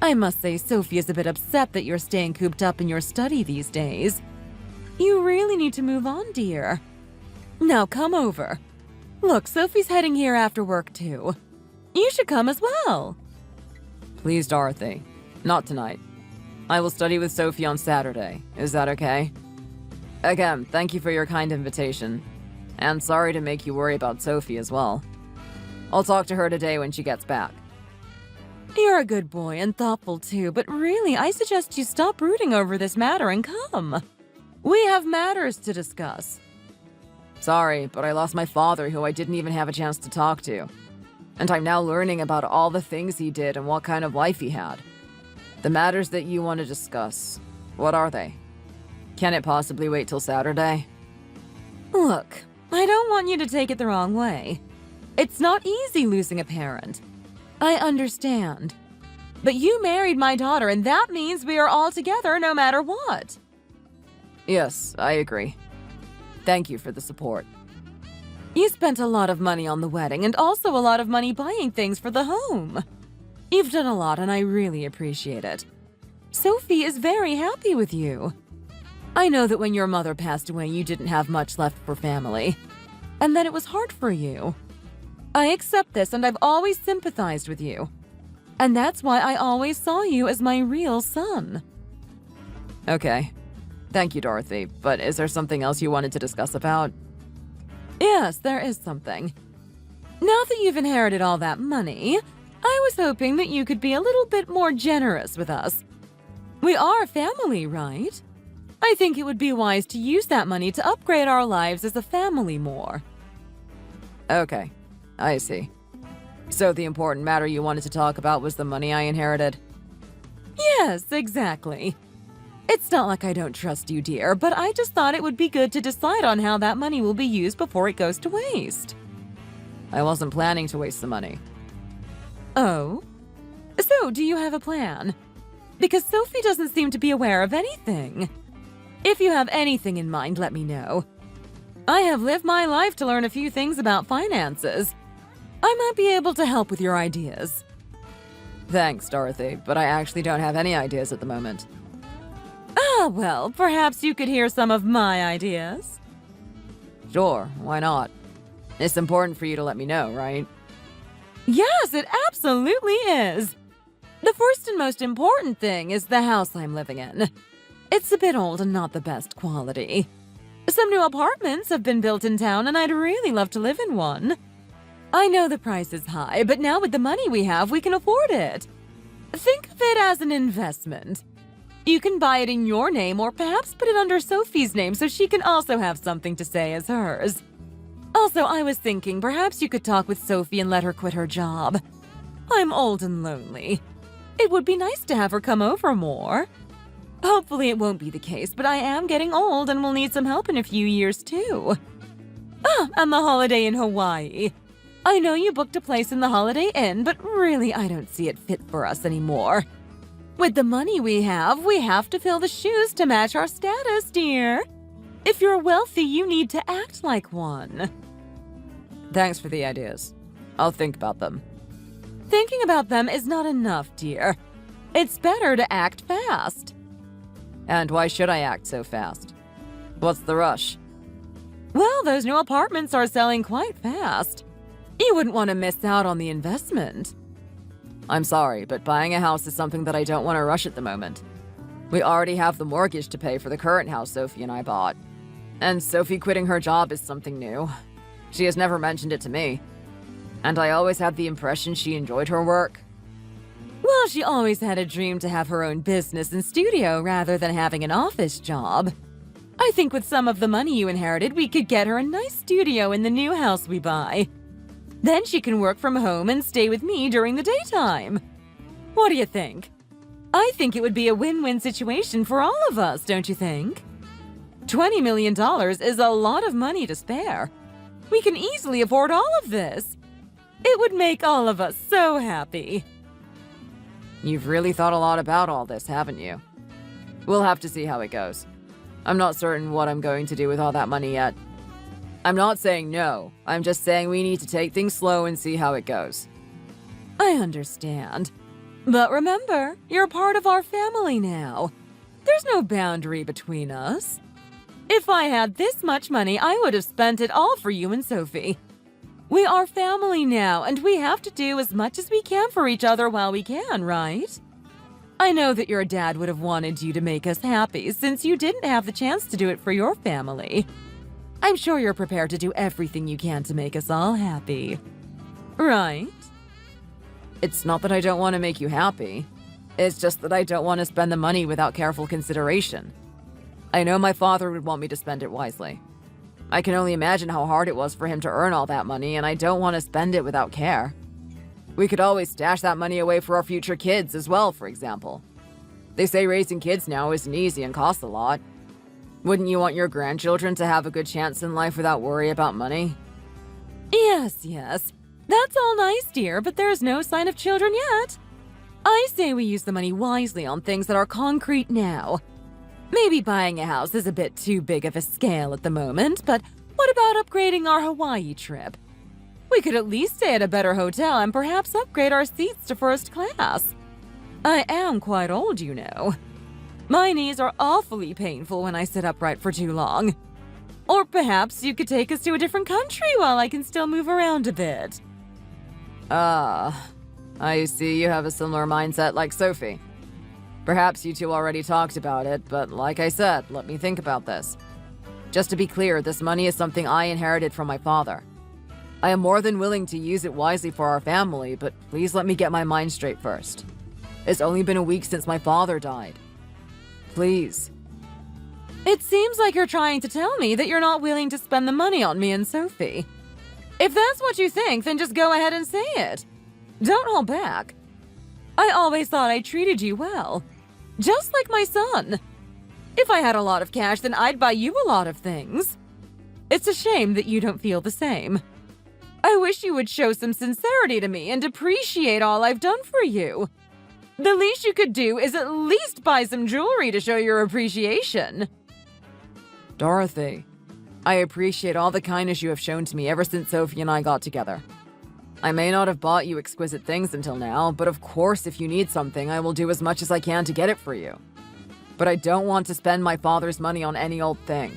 I must say, Sophie is a bit upset that you're staying cooped up in your study these days. You really need to move on, dear. Now come over. Look, Sophie's heading here after work, too. You should come as well. Please, Dorothy. Not tonight. I will study with Sophie on Saturday. Is that okay? Again, thank you for your kind invitation. And sorry to make you worry about Sophie as well. I'll talk to her today when she gets back. You're a good boy and thoughtful too, but really, I suggest you stop brooding over this matter and come. We have matters to discuss. Sorry, but I lost my father, who I didn't even have a chance to talk to. And I'm now learning about all the things he did and what kind of life he had. The matters that you want to discuss, what are they? Can it possibly wait till Saturday? Look, I don't want you to take it the wrong way. It's not easy losing a parent. I understand. But you married my daughter, and that means we are all together no matter what. Yes, I agree. Thank you for the support. You spent a lot of money on the wedding and also a lot of money buying things for the home. You've done a lot, and I really appreciate it. Sophie is very happy with you. I know that when your mother passed away, you didn't have much left for family, and that it was hard for you. I accept this, and I've always sympathized with you. And that's why I always saw you as my real son. Okay. Thank you, Dorothy. But is there something else you wanted to discuss about? Yes, there is something. Now that you've inherited all that money, I was hoping that you could be a little bit more generous with us. We are family, right? I think it would be wise to use that money to upgrade our lives as a family more. Okay. I see. So the important matter you wanted to talk about was the money I inherited? Yes, exactly. It's not like I don't trust you, dear, but I just thought it would be good to decide on how that money will be used before it goes to waste. I wasn't planning to waste the money. Oh? So, do you have a plan? Because Sophie doesn't seem to be aware of anything. If you have anything in mind, let me know. I have lived my life to learn a few things about finances. I might be able to help with your ideas. Thanks, Dorothy, but I actually don't have any ideas at the moment. Ah, well, perhaps you could hear some of my ideas. Sure, why not? It's important for you to let me know, right? Yes, it absolutely is. The first and most important thing is the house I'm living in. It's a bit old and not the best quality. Some new apartments have been built in town, and I'd really love to live in one. I know the price is high, but now with the money we have, we can afford it. Think of it as an investment. You can buy it in your name or perhaps put it under Sophie's name so she can also have something to say as hers. Also, I was thinking perhaps you could talk with Sophie and let her quit her job. I'm old and lonely. It would be nice to have her come over more. Hopefully it won't be the case, but I am getting old and will need some help in a few years too. And the holiday in Hawaii. I know you booked a place in the Holiday Inn, but really I don't see it fit for us anymore. With the money we have to fill the shoes to match our status, dear. If you're wealthy, you need to act like one. Thanks for the ideas. I'll think about them. Thinking about them is not enough, dear. It's better to act fast. And why should I act so fast? What's the rush? Well, those new apartments are selling quite fast. You wouldn't want to miss out on the investment. I'm sorry, but buying a house is something that I don't want to rush at the moment. We already have the mortgage to pay for the current house Sophie and I bought. And Sophie quitting her job is something new. She has never mentioned it to me. And I always had the impression she enjoyed her work. Well, she always had a dream to have her own business and studio rather than having an office job. I think with some of the money you inherited, we could get her a nice studio in the new house we buy. Then she can work from home and stay with me during the daytime. What do you think? I think it would be a win-win situation for all of us, don't you think? $20 million is a lot of money to spare. We can easily afford all of this. It would make all of us so happy. You've really thought a lot about all this, haven't you? We'll have to see how it goes. I'm not certain what I'm going to do with all that money yet. I'm not saying no. I'm just saying we need to take things slow and see how it goes. I understand. But remember, you're part of our family now. There's no boundary between us. If I had this much money, I would have spent it all for you and Sophie. We are family now, and we have to do as much as we can for each other while we can, right? I know that your dad would have wanted you to make us happy since you didn't have the chance to do it for your family. I'm sure you're prepared to do everything you can to make us all happy. Right? It's not that I don't want to make you happy. It's just that I don't want to spend the money without careful consideration. I know my father would want me to spend it wisely. I can only imagine how hard it was for him to earn all that money, and I don't want to spend it without care. We could always stash that money away for our future kids as well, for example. They say raising kids now isn't easy and costs a lot. Wouldn't you want your grandchildren to have a good chance in life without worry about money? Yes. That's all nice, dear, but there's no sign of children yet. I say we use the money wisely on things that are concrete now. Maybe buying a house is a bit too big of a scale at the moment, but what about upgrading our Hawaii trip? We could at least stay at a better hotel and perhaps upgrade our seats to first class. I am quite old, you know. My knees are awfully painful when I sit upright for too long. Or perhaps you could take us to a different country while I can still move around a bit. I see you have a similar mindset like Sophie. Perhaps you two already talked about it, but like I said, let me think about this. Just to be clear, this money is something I inherited from my father. I am more than willing to use it wisely for our family, but please let me get my mind straight first. It's only been a week since my father died. Please. It seems like you're trying to tell me that you're not willing to spend the money on me and Sophie. If that's what you think, then just go ahead and say it. Don't hold back. I always thought I treated you well. Just like my son. If I had a lot of cash, then I'd buy you a lot of things. It's a shame that you don't feel the same. I wish you would show some sincerity to me and appreciate all I've done for you. The least you could do is at least buy some jewelry to show your appreciation. Dorothy, I appreciate all the kindness you have shown to me ever since Sophie and I got together. I may not have bought you exquisite things until now, but of course if you need something, I will do as much as I can to get it for you. But I don't want to spend my father's money on any old thing.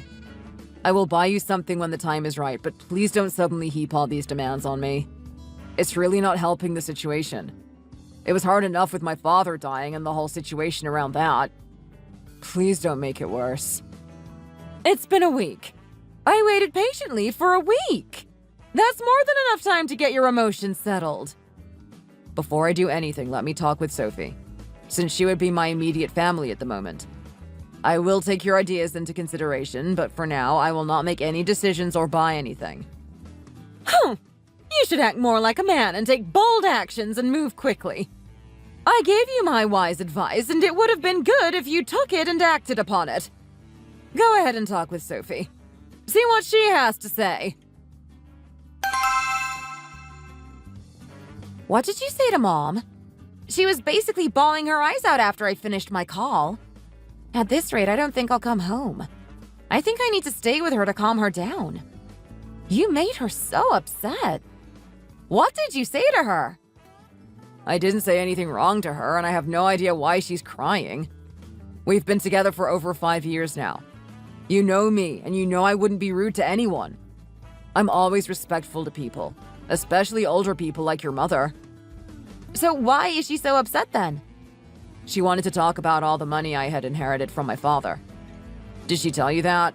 I will buy you something when the time is right, but please don't suddenly heap all these demands on me. It's really not helping the situation. It was hard enough with my father dying and the whole situation around that. Please don't make it worse. It's been a week. I waited patiently for a week. That's more than enough time to get your emotions settled. Before I do anything, let me talk with Sophie, since she would be my immediate family at the moment. I will take your ideas into consideration, but for now, I will not make any decisions or buy anything. You should act more like a man and take bold actions and move quickly. I gave you my wise advice, and it would have been good if you took it and acted upon it. Go ahead and talk with Sophie. See what she has to say. What did you say to Mom? She was basically bawling her eyes out after I finished my call. At this rate, I don't think I'll come home. I think I need to stay with her to calm her down. You made her so upset. What did you say to her? I didn't say anything wrong to her, and I have no idea why she's crying. We've been together for over 5 years now. You know me, and you know I wouldn't be rude to anyone. I'm always respectful to people, especially older people like your mother. So why is she so upset then? She wanted to talk about all the money I had inherited from my father. Did she tell you that?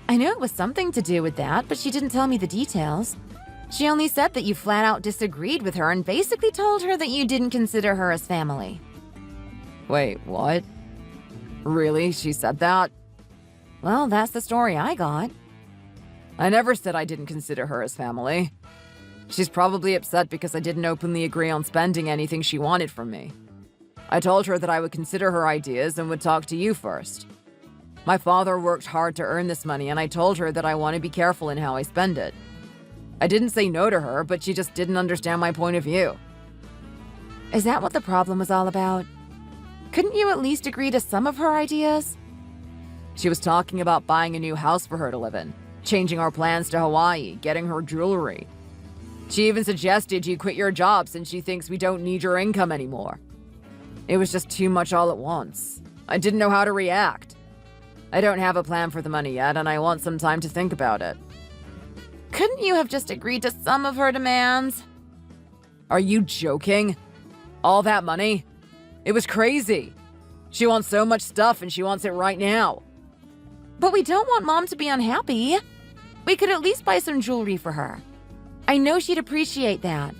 I knew it was something to do with that, but she didn't tell me the details. She only said that you flat out disagreed with her and basically told her that you didn't consider her as family. Wait, what? Really? She said that? Well, that's the story I got. I never said I didn't consider her as family. She's probably upset because I didn't openly agree on spending anything she wanted from me. I told her that I would consider her ideas and would talk to you first. My father worked hard to earn this money, and I told her that I want to be careful in how I spend it. I didn't say no to her, but she just didn't understand my point of view. Is that what the problem was all about? Couldn't you at least agree to some of her ideas? She was talking about buying a new house for her to live in, changing our plans to Hawaii, getting her jewelry. She even suggested you quit your job since she thinks we don't need your income anymore. It was just too much all at once. I didn't know how to react. I don't have a plan for the money yet, and I want some time to think about it. Couldn't you have just agreed to some of her demands? Are you joking? All that money? It was crazy. She wants so much stuff and she wants it right now. But we don't want Mom to be unhappy. We could at least buy some jewelry for her. I know she'd appreciate that.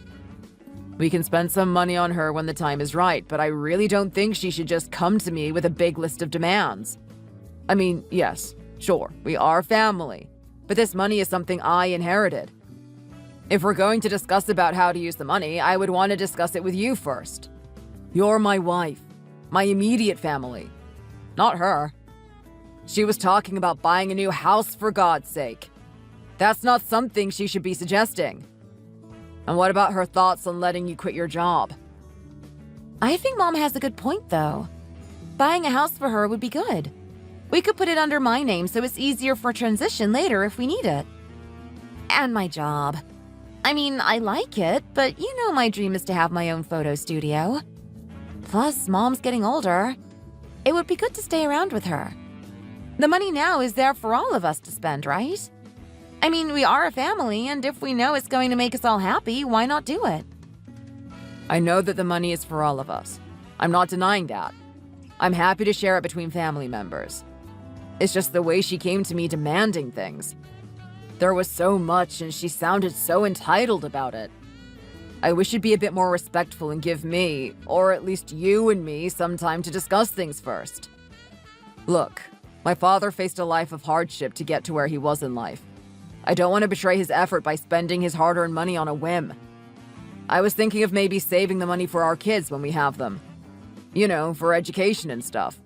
We can spend some money on her when the time is right, but I really don't think she should just come to me with a big list of demands. I mean, yes, sure, we are family, but this money is something I inherited. If we're going to discuss about how to use the money, I would want to discuss it with you first. You're my wife, my immediate family, not her. She was talking about buying a new house for God's sake. That's not something she should be suggesting. And what about her thoughts on letting you quit your job? I think Mom has a good point, though. Buying a house for her would be good. We could put it under my name so it's easier for transition later if we need it. And my job. I mean, I like it, but you know my dream is to have my own photo studio. Plus, Mom's getting older. It would be good to stay around with her. The money now is there for all of us to spend, right? I mean, we are a family, and if we know it's going to make us all happy, why not do it? I know that the money is for all of us. I'm not denying that. I'm happy to share it between family members. It's just the way she came to me demanding things. There was so much, and she sounded so entitled about it. I wish you'd be a bit more respectful and give me, or at least you and me, some time to discuss things first. Look, my father faced a life of hardship to get to where he was in life. I don't want to betray his effort by spending his hard-earned money on a whim. I was thinking of maybe saving the money for our kids when we have them. You know, for education and stuff.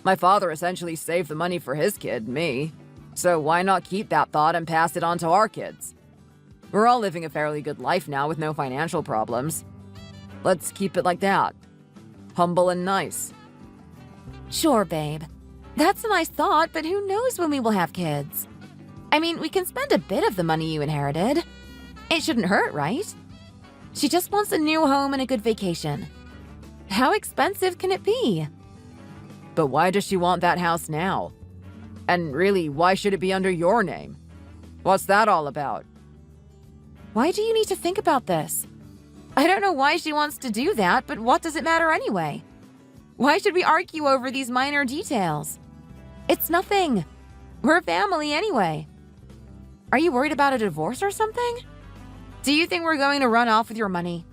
My father essentially saved the money for his kid, me. So why not keep that thought and pass it on to our kids? We're all living a fairly good life now with no financial problems. Let's keep it like that. Humble and nice. Sure, babe. That's a nice thought, but who knows when we will have kids? I mean, we can spend a bit of the money you inherited. It shouldn't hurt, right? She just wants a new home and a good vacation. How expensive can it be? But why does she want that house now? And really, why should it be under your name? What's that all about? Why do you need to think about this? I don't know why she wants to do that, but what does it matter anyway? Why should we argue over these minor details? It's nothing. We're family anyway. Are you worried about a divorce or something? Do you think we're going to run off with your money?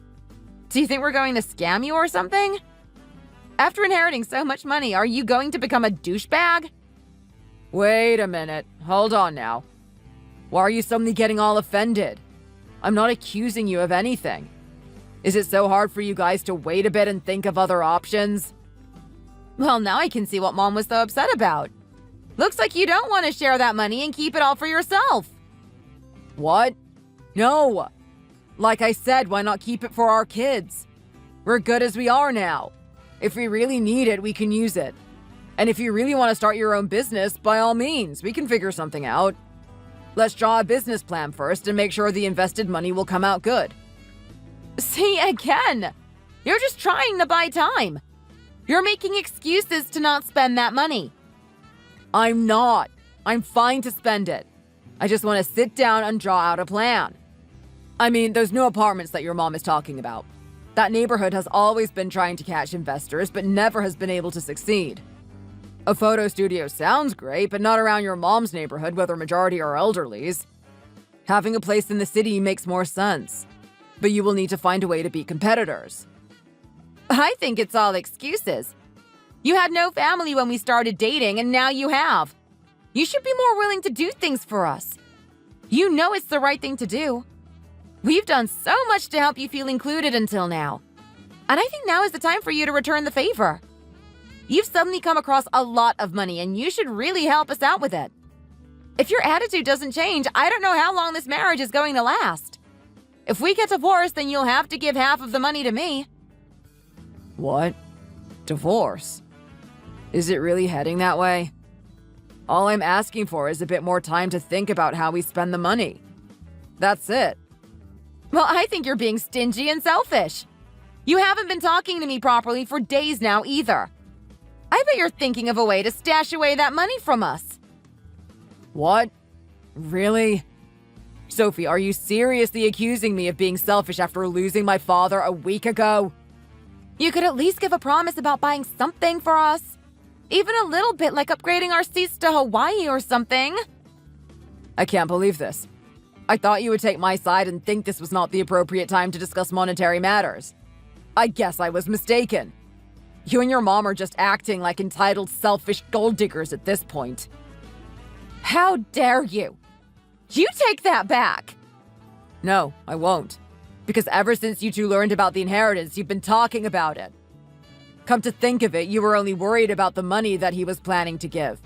Do you think we're going to scam you or something? After inheriting so much money, are you going to become a douchebag? Wait a minute. Hold on now. Why are you suddenly getting all offended? I'm not accusing you of anything. Is it so hard for you guys to wait a bit and think of other options? Well, now I can see what Mom was so upset about. Looks like you don't want to share that money and keep it all for yourself. What? No. Like I said, why not keep it for our kids? We're good as we are now. If we really need it, we can use it. And if you really want to start your own business, by all means, we can figure something out. Let's draw a business plan first and make sure the invested money will come out good. See, again, you're just trying to buy time. You're making excuses to not spend that money. I'm not. I'm fine to spend it. I just want to sit down and draw out a plan. I mean, those new apartments that your mom is talking about. That neighborhood has always been trying to catch investors, but never has been able to succeed. A photo studio sounds great, but not around your mom's neighborhood where the majority are elderlies. Having a place in the city makes more sense, but you will need to find a way to be competitors. I think it's all excuses. You had no family when we started dating, and now you have. You should be more willing to do things for us. You know it's the right thing to do. We've done so much to help you feel included until now. And I think now is the time for you to return the favor. You've suddenly come across a lot of money, and you should really help us out with it. If your attitude doesn't change, I don't know how long this marriage is going to last. If we get divorced, then you'll have to give half of the money to me. What? Divorce? Is it really heading that way? All I'm asking for is a bit more time to think about how we spend the money. That's it. Well, I think you're being stingy and selfish. You haven't been talking to me properly for days now either. I bet you're thinking of a way to stash away that money from us. What? Really? Sophie, are you seriously accusing me of being selfish after losing my father a week ago? You could at least give a promise about buying something for us. Even a little bit, like upgrading our seats to Hawaii or something. I can't believe this. I thought you would take my side and think this was not the appropriate time to discuss monetary matters. I guess I was mistaken. You and your mom are just acting like entitled, selfish gold diggers at this point. How dare you? You take that back. No, I won't. Because ever since you two learned about the inheritance, you've been talking about it. Come to think of it, you were only worried about the money that he was planning to give.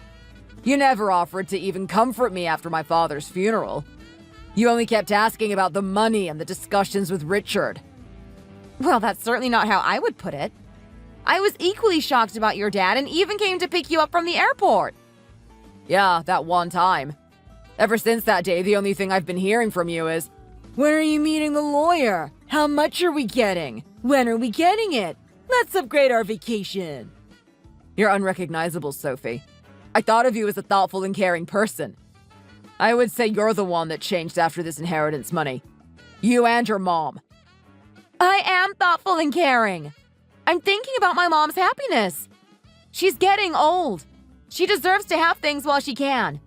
You never offered to even comfort me after my father's funeral. You only kept asking about the money and the discussions with Richard. Well, that's certainly not how I would put it. I was equally shocked about your dad and even came to pick you up from the airport. Yeah, that one time. Ever since that day, the only thing I've been hearing from you is, "When are you meeting the lawyer? How much are we getting? When are we getting it? Let's upgrade our vacation." You're unrecognizable, Sophie. I thought of you as a thoughtful and caring person. I would say you're the one that changed after this inheritance money. You and your mom. I am thoughtful and caring. I'm thinking about my mom's happiness. She's getting old. She deserves to have things while she can.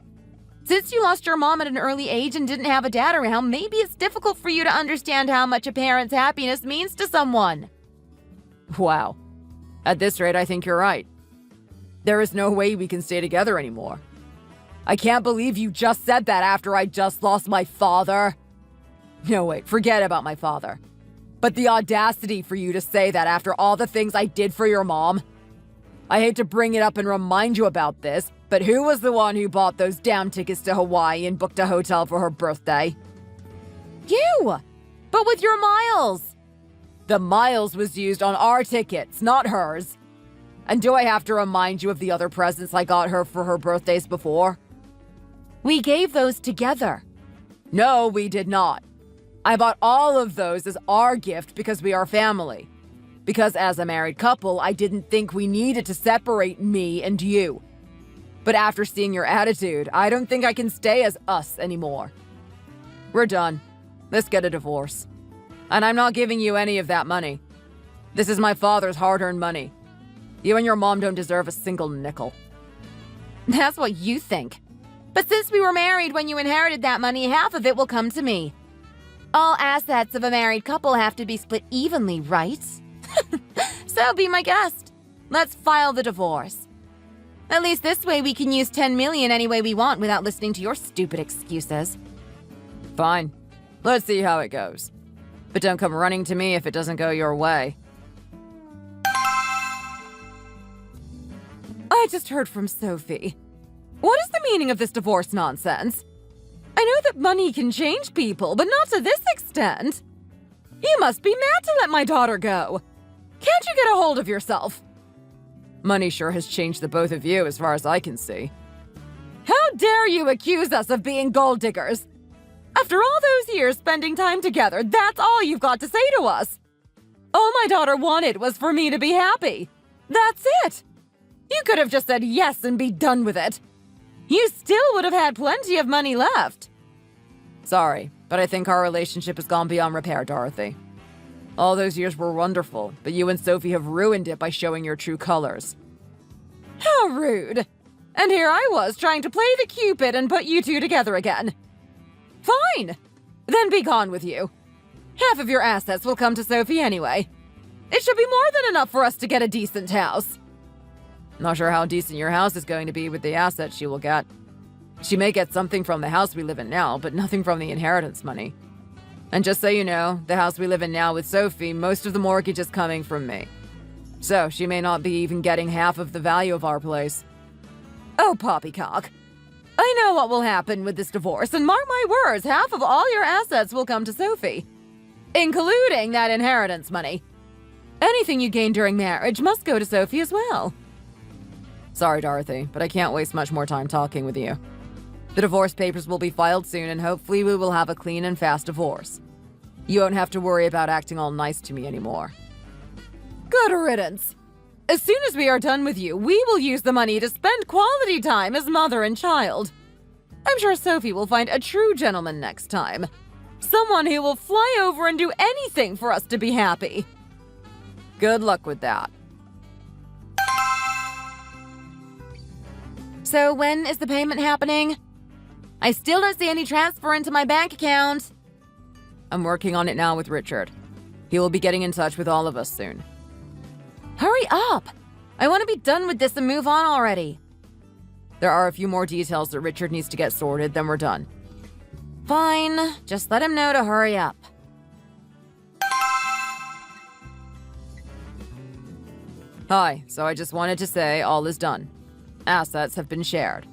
Since you lost your mom at an early age and didn't have a dad around, maybe it's difficult for you to understand how much a parent's happiness means to someone. Wow. At this rate, I think you're right. There is no way we can stay together anymore. I can't believe you just said that after I just lost my father. No, wait, forget about my father. But the audacity for you to say that after all the things I did for your mom. I hate to bring it up and remind you about this, but who was the one who bought those damn tickets to Hawaii and booked a hotel for her birthday? You! But with your miles! The miles was used on our tickets, not hers. And do I have to remind you of the other presents I got her for her birthdays before? We gave those together. No, we did not. I bought all of those as our gift because we are family. Because as a married couple, I didn't think we needed to separate me and you. But after seeing your attitude, I don't think I can stay as us anymore. We're done. Let's get a divorce. And I'm not giving you any of that money. This is my father's hard-earned money. You and your mom don't deserve a single nickel. That's what you think. But since we were married when you inherited that money, half of it will come to me. All assets of a married couple have to be split evenly, right? So be my guest. Let's file the divorce. At least this way we can use 10 million any way we want without listening to your stupid excuses. Fine. Let's see how it goes. But don't come running to me if it doesn't go your way. I just heard from Sophie. What is the meaning of this divorce nonsense? I know that money can change people, but not to this extent. You must be mad to let my daughter go. Can't you get a hold of yourself? Money sure has changed the both of you as far as I can see. How dare you accuse us of being gold diggers? After all those years spending time together, that's all you've got to say to us. All my daughter wanted was for me to be happy. That's it. You could have just said yes and be done with it. You still would have had plenty of money left. Sorry, but I think our relationship has gone beyond repair, Dorothy. All those years were wonderful, but you and Sophie have ruined it by showing your true colors. How rude. And here I was trying to play the Cupid and put you two together again. Fine. Then be gone with you. Half of your assets will come to Sophie anyway. It should be more than enough for us to get a decent house. Not sure how decent your house is going to be with the assets she will get. She may get something from the house we live in now, but nothing from the inheritance money. And just so you know, the house we live in now with Sophie, most of the mortgage is coming from me. So she may not be even getting half of the value of our place. Oh, poppycock. I know what will happen with this divorce, and mark my words, half of all your assets will come to Sophie, including that inheritance money. Anything you gain during marriage must go to Sophie as well. Sorry, Dorothy, but I can't waste much more time talking with you. The divorce papers will be filed soon, and hopefully we will have a clean and fast divorce. You won't have to worry about acting all nice to me anymore. Good riddance. As soon as we are done with you, we will use the money to spend quality time as mother and child. I'm sure Sophie will find a true gentleman next time. Someone who will fly over and do anything for us to be happy. Good luck with that. So when is the payment happening? I still don't see any transfer into my bank account. I'm working on it now with Richard. He will be getting in touch with all of us soon. Hurry up! I want to be done with this and move on already. There are a few more details that Richard needs to get sorted, then we're done. Fine, just let him know to hurry up. Hi, so I just wanted to say all is done. Assets have been shared.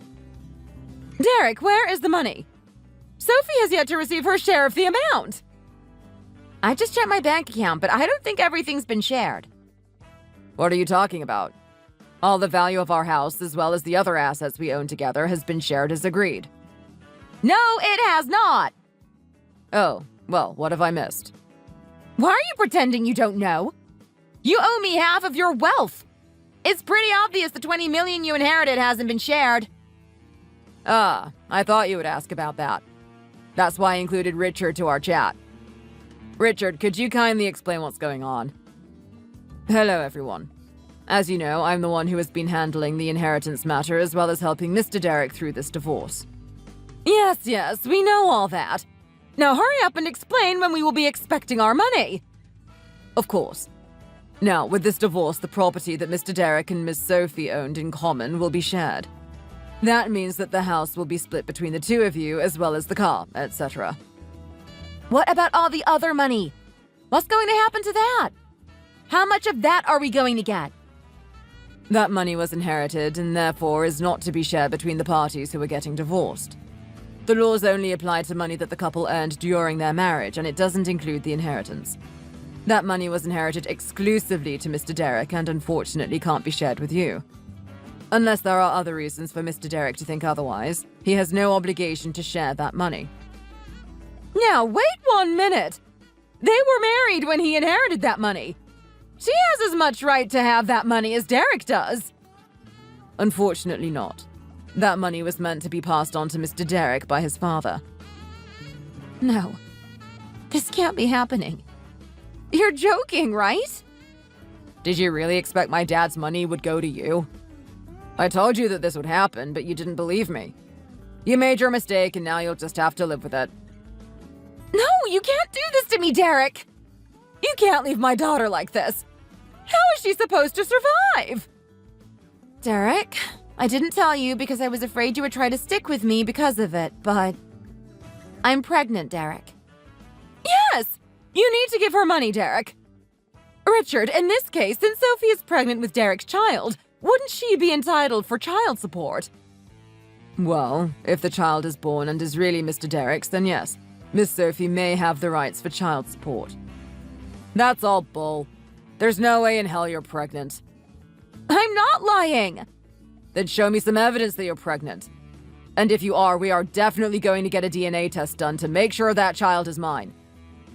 Derek, where is the money? Sophie has yet to receive her share of the amount. I just checked my bank account, but I don't think everything's been shared. What are you talking about? All the value of our house, as well as the other assets we own together, has been shared as agreed. No, it has not. Oh, well, what have I missed? Why are you pretending you don't know? You owe me half of your wealth. It's pretty obvious the 20 million you inherited hasn't been shared. Ah, I thought you would ask about that. That's why I included Richard to our chat. Richard, could you kindly explain what's going on? Hello, everyone. As you know, I'm the one who has been handling the inheritance matter as well as helping Mr. Derek through this divorce. Yes, we know all that. Now hurry up and explain when we will be expecting our money. Of course. Now, with this divorce, the property that Mr. Derek and Miss Sophie owned in common will be shared. That means that the house will be split between the two of you as well as the car, etc. What about all the other money? What's going to happen to that? How much of that are we going to get? That money was inherited and therefore is not to be shared between the parties who are getting divorced. The laws only apply to money that the couple earned during their marriage, and it doesn't include the inheritance. That money was inherited exclusively to Mr. Derek and unfortunately can't be shared with you. Unless there are other reasons for Mr. Derek to think otherwise, he has no obligation to share that money. Now, wait 1 minute. They were married when he inherited that money. She has as much right to have that money as Derek does. Unfortunately not. That money was meant to be passed on to Mr. Derek by his father. No, this can't be happening. You're joking, right? Did you really expect my dad's money would go to you? I told you that this would happen, but you didn't believe me. You made your mistake, and now you'll just have to live with it. No, you can't do this to me, Derek! You can't leave my daughter like this. How is she supposed to survive? Derek, I didn't tell you because I was afraid you would try to stick with me because of it, but I'm pregnant, Derek. Yes! You need to give her money, Derek. Richard, in this case, since Sophie is pregnant with Derek's child, wouldn't she be entitled for child support? Well, if the child is born and is really Mr. Derek's, then yes, Miss Sophie may have the rights for child support. That's all bull. There's no way in hell you're pregnant. I'm not lying! Then show me some evidence that you're pregnant. And if you are, we are definitely going to get a DNA test done to make sure that child is mine.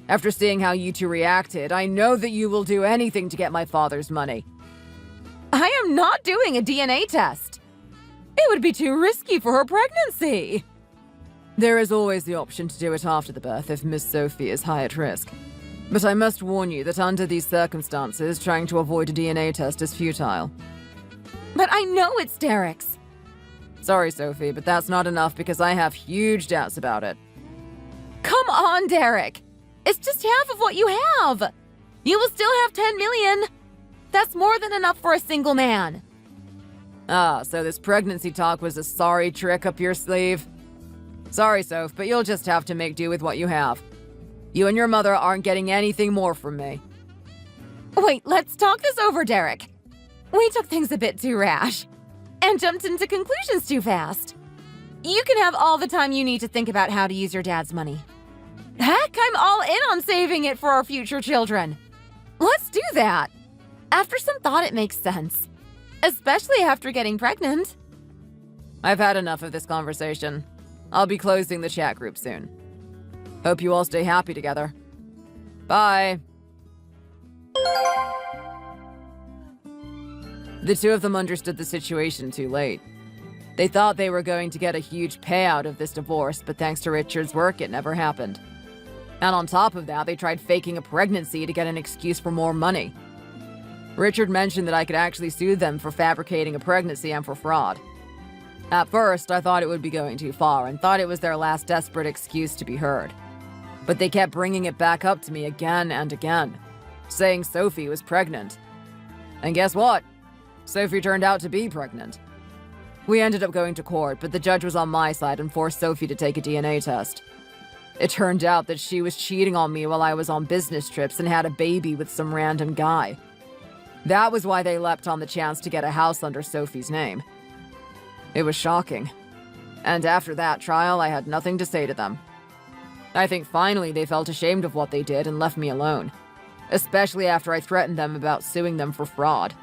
After seeing how you two reacted, I know that you will do anything to get my father's money. I am not doing a DNA test. It would be too risky for her pregnancy. There is always the option to do it after the birth if Miss Sophie is high at risk. But I must warn you that under these circumstances, trying to avoid a DNA test is futile. But I know it's Derek's. Sorry, Sophie, but that's not enough because I have huge doubts about it. Come on, Derek. It's just half of what you have. You will still have 10 million. That's more than enough for a single man. Ah, so this pregnancy talk was a sorry trick up your sleeve? Sorry, Soph, but you'll just have to make do with what you have. You and your mother aren't getting anything more from me. Wait, let's talk this over, Derek. We took things a bit too rash and jumped into conclusions too fast. You can have all the time you need to think about how to use your dad's money. Heck, I'm all in on saving it for our future children. Let's do that. After some thought, it makes sense. Especially after getting pregnant. I've had enough of this conversation. I'll be closing the chat group soon. Hope you all stay happy together. Bye. The two of them understood the situation too late. They thought they were going to get a huge payout of this divorce, but thanks to Richard's work, it never happened. And on top of that, they tried faking a pregnancy to get an excuse for more money. Richard mentioned that I could actually sue them for fabricating a pregnancy and for fraud. At first, I thought it would be going too far and thought it was their last desperate excuse to be heard. But they kept bringing it back up to me again and again, saying Sophie was pregnant. And guess what? Sophie turned out to be pregnant. We ended up going to court, but the judge was on my side and forced Sophie to take a DNA test. It turned out that she was cheating on me while I was on business trips and had a baby with some random guy. That was why they leapt on the chance to get a house under Sophie's name. It was shocking. And after that trial, I had nothing to say to them. I think finally they felt ashamed of what they did and left me alone. Especially after I threatened them about suing them for fraud.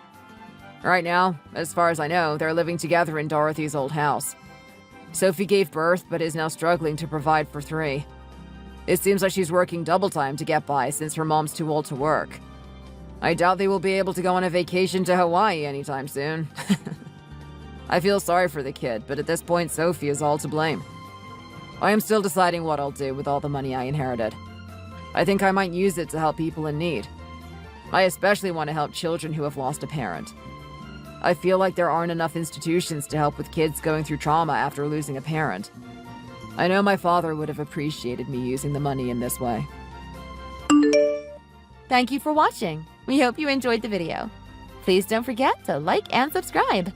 Right now, as far as I know, they're living together in Dorothy's old house. Sophie gave birth, but is now struggling to provide for 3. It seems like she's working double time to get by since her mom's too old to work. I doubt they will be able to go on a vacation to Hawaii anytime soon. I feel sorry for the kid, but at this point, Sophie is all to blame. I am still deciding what I'll do with all the money I inherited. I think I might use it to help people in need. I especially want to help children who have lost a parent. I feel like there aren't enough institutions to help with kids going through trauma after losing a parent. I know my father would have appreciated me using the money in this way. Thank you for watching. We hope you enjoyed the video. Please don't forget to like and subscribe.